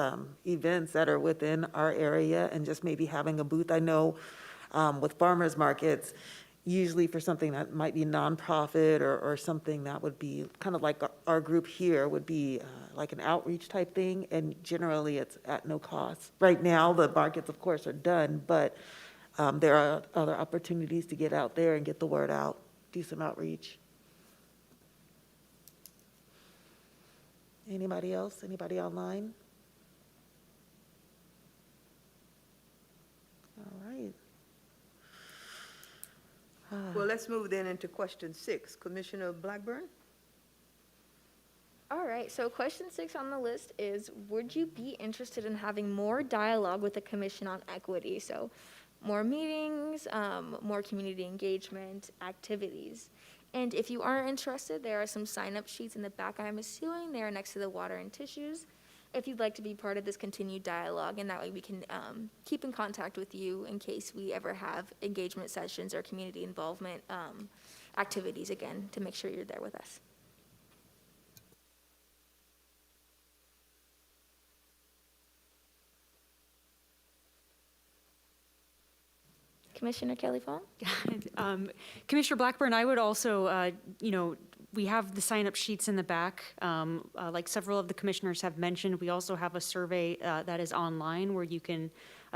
events that are within our area and just maybe having a booth. I know with farmers markets, usually for something that might be nonprofit or something that would be kind of like our group here would be like an outreach type thing, and generally it's at no cost. Right now, the markets, of course, are done, but there are other opportunities to get out there and get the word out, do some outreach. Anybody else? Anybody online? All right. Well, let's move then into question 6. Commissioner Blackburn? All right, so question 6 on the list is, would you be interested in having more dialogue with the Commission on Equity? So more meetings, more community engagement, activities. And if you are interested, there are some sign-up sheets in the back, I'm assuming. They are next to the water and tissues. If you'd like to be part of this continued dialogue, and that way we can keep in contact with you in case we ever have engagement sessions or community involvement activities again, to make sure you're there with us. Commissioner Kelly Fong? Commissioner Blackburn, I would also, we have the sign-up sheets in the back. Like several of the commissioners have mentioned, we also have a survey that is online where you can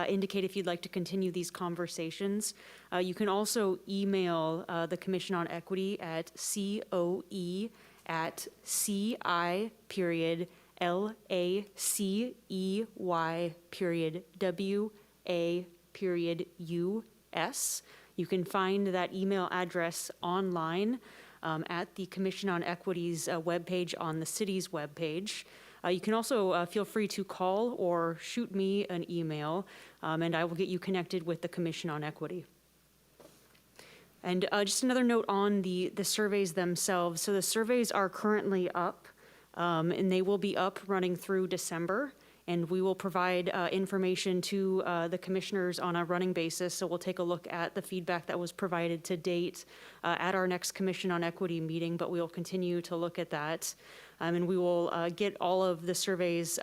indicate if you'd like to continue these conversations. You can also email the Commission on Equity at COE@CI.LACEY.WA.US. You can find that email address online at the Commission on Equity's webpage on the city's webpage. You can also feel free to call or shoot me an email, and I will get you connected with the Commission on Equity. And just another note on the surveys themselves. So the surveys are currently up, and they will be up running through December. And we will provide information to the commissioners on a running basis. So we'll take a look at the feedback that was provided to date at our next Commission on Equity meeting, but we will continue to look at that. And we will get all of the surveys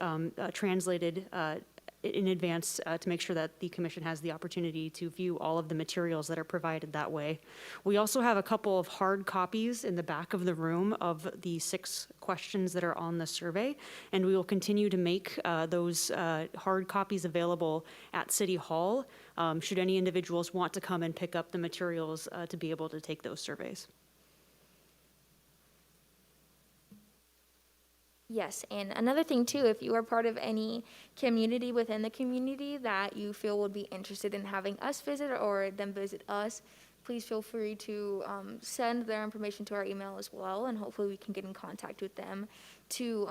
translated in advance to make sure that the commission has the opportunity to view all of the materials that are provided that way. We also have a couple of hard copies in the back of the room of the 6 questions that are on the survey, and we will continue to make those hard copies available at City Hall should any individuals want to come and pick up the materials to be able to take those surveys. Yes, and another thing too, if you are part of any community within the community that you feel would be interested in having us visit or them visit us, please feel free to send their information to our email as well, and hopefully we can get in contact with them to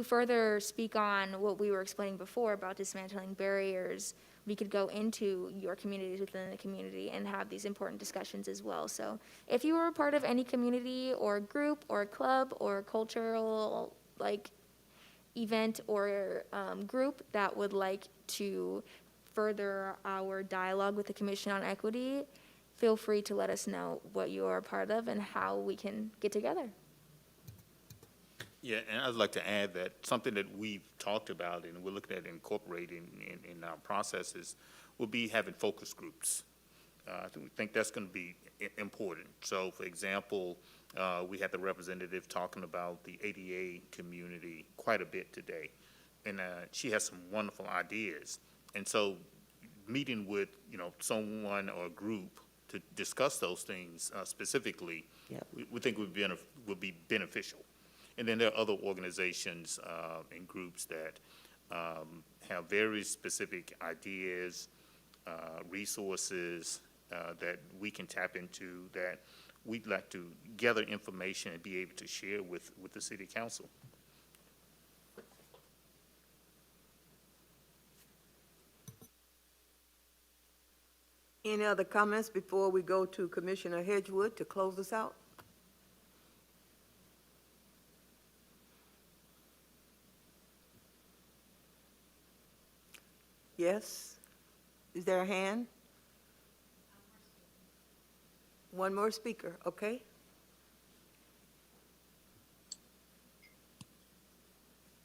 further speak on what we were explaining before about dismantling barriers. We could go into your communities within the community and have these important discussions as well. So if you are a part of any community or group or club or cultural event or group that would like to further our dialogue with the Commission on Equity, feel free to let us know what you are a part of and how we can get together. Yeah, and I'd like to add that something that we've talked about and we're looking at incorporating in our processes will be having focus groups. We think that's going to be important. So, for example, we had the representative talking about the ADA community quite a bit today, and she has some wonderful ideas. And so, meeting with someone or a group to discuss those things specifically, we think would be beneficial. And then there are other organizations and groups that have very specific ideas, resources that we can tap into that we'd like to gather information and be able to share with the City Council. Any other comments before we go to Commissioner Hedgewood to close us out? Yes? Is there a hand? One more speaker, okay?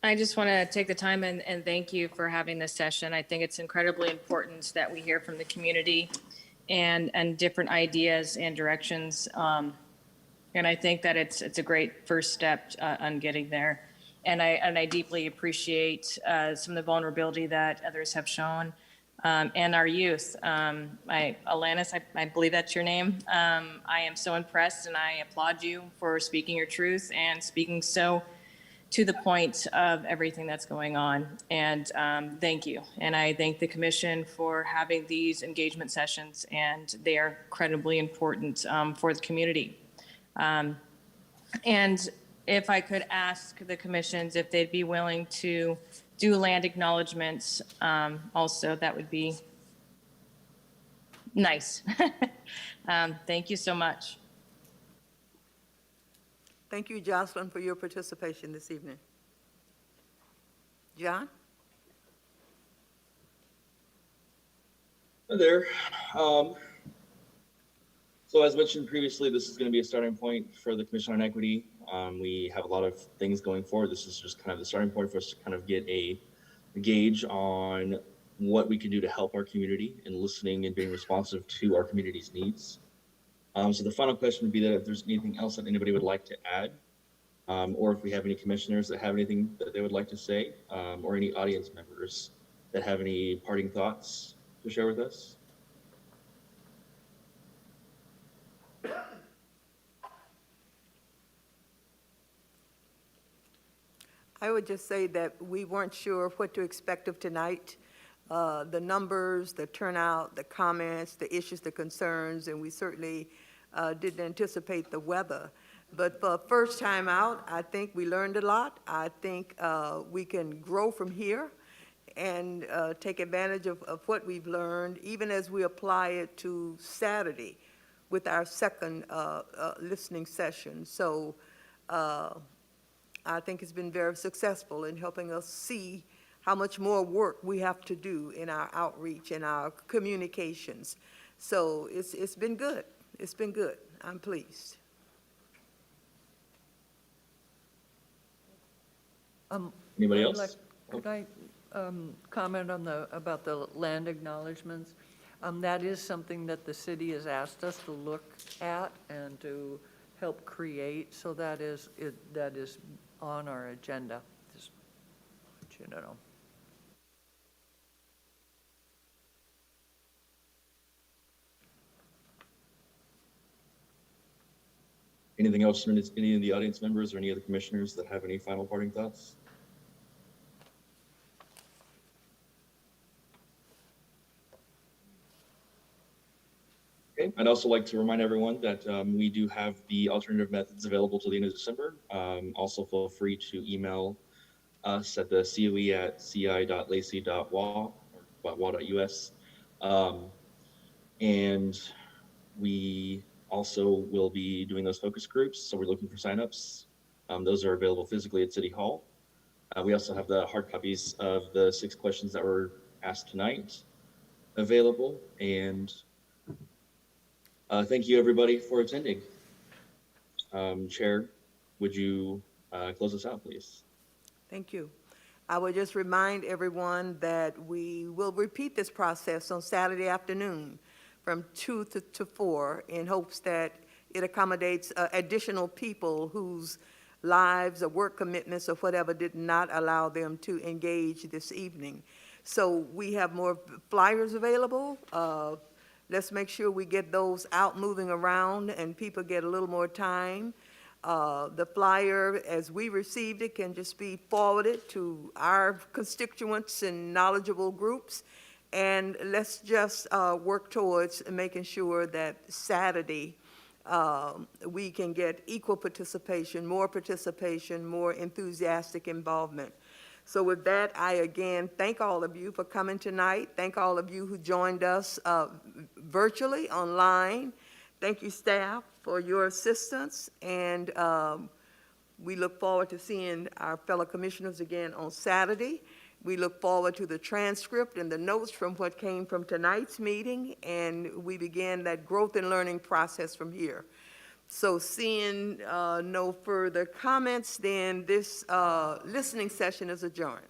I just want to take the time and thank you for having this session. I think it's incredibly important that we hear from the community and different ideas and directions. And I think that it's a great first step on getting there. And I deeply appreciate some of the vulnerability that others have shown, and our youth. Alanis, I believe that's your name. I am so impressed, and I applaud you for speaking your truth and speaking so to the point of everything that's going on. And thank you. And I thank the Commission for having these engagement sessions, and they are incredibly important for the community. And if I could ask the commissions if they'd be willing to do land acknowledgements also, that would be nice. Thank you so much. Thank you, Jocelyn, for your participation this evening. John? Hi there. So as mentioned previously, this is going to be a starting point for the Commission on Equity. We have a lot of things going forward. This is just kind of the starting point for us to kind of get a gauge on what we can do to help our community and listening and being responsive to our community's needs. So the final question would be that if there's anything else that anybody would like to add, or if we have any commissioners that have anything that they would like to say, or any audience members that have any parting thoughts to share with us. I would just say that we weren't sure what to expect of tonight. The numbers, the turnout, the comments, the issues, the concerns, and we certainly didn't anticipate the weather. But for first time out, I think we learned a lot. I think we can grow from here and take advantage of what we've learned, even as we apply it to Saturday with our second listening session. So I think it's been very successful in helping us see how much more work we have to do in our outreach and our communications. So it's been good. It's been good. I'm pleased. Anybody else? Could I comment on about the land acknowledgements? That is something that the city has asked us to look at and to help create, so that is on our agenda, just let you know. Anything else from any of the audience members or any of the commissioners that have any final parting thoughts? Okay, I'd also like to remind everyone that we do have the alternative methods available till the end of December. Also feel free to email us at the COE at ci.lacy.wa.us. And we also will be doing those focus groups, so we're looking for signups. Those are available physically at City Hall. We also have the hard copies of the 6 questions that were asked tonight available. And thank you, everybody, for attending. Chair, would you close us out, please? Thank you. I would just remind everyone that we will repeat this process on Saturday afternoon from 2 to 4 in hopes that it accommodates additional people whose lives or work commitments or whatever did not allow them to engage this evening. So we have more flyers available. Let's make sure we get those out moving around and people get a little more time. The flyer, as we received it, can just be forwarded to our constituents and knowledgeable groups. And let's just work towards making sure that Saturday we can get equal participation, more enthusiastic involvement. So with that, I again thank all of you for coming tonight. Thank all of you who joined us virtually, online. Thank you, staff, for your assistance. And we look forward to seeing our fellow commissioners again on Saturday. We look forward to the transcript and the notes from what came from tonight's meeting, and we begin that growth and learning process from here. So seeing no further comments, then this listening session is adjourned.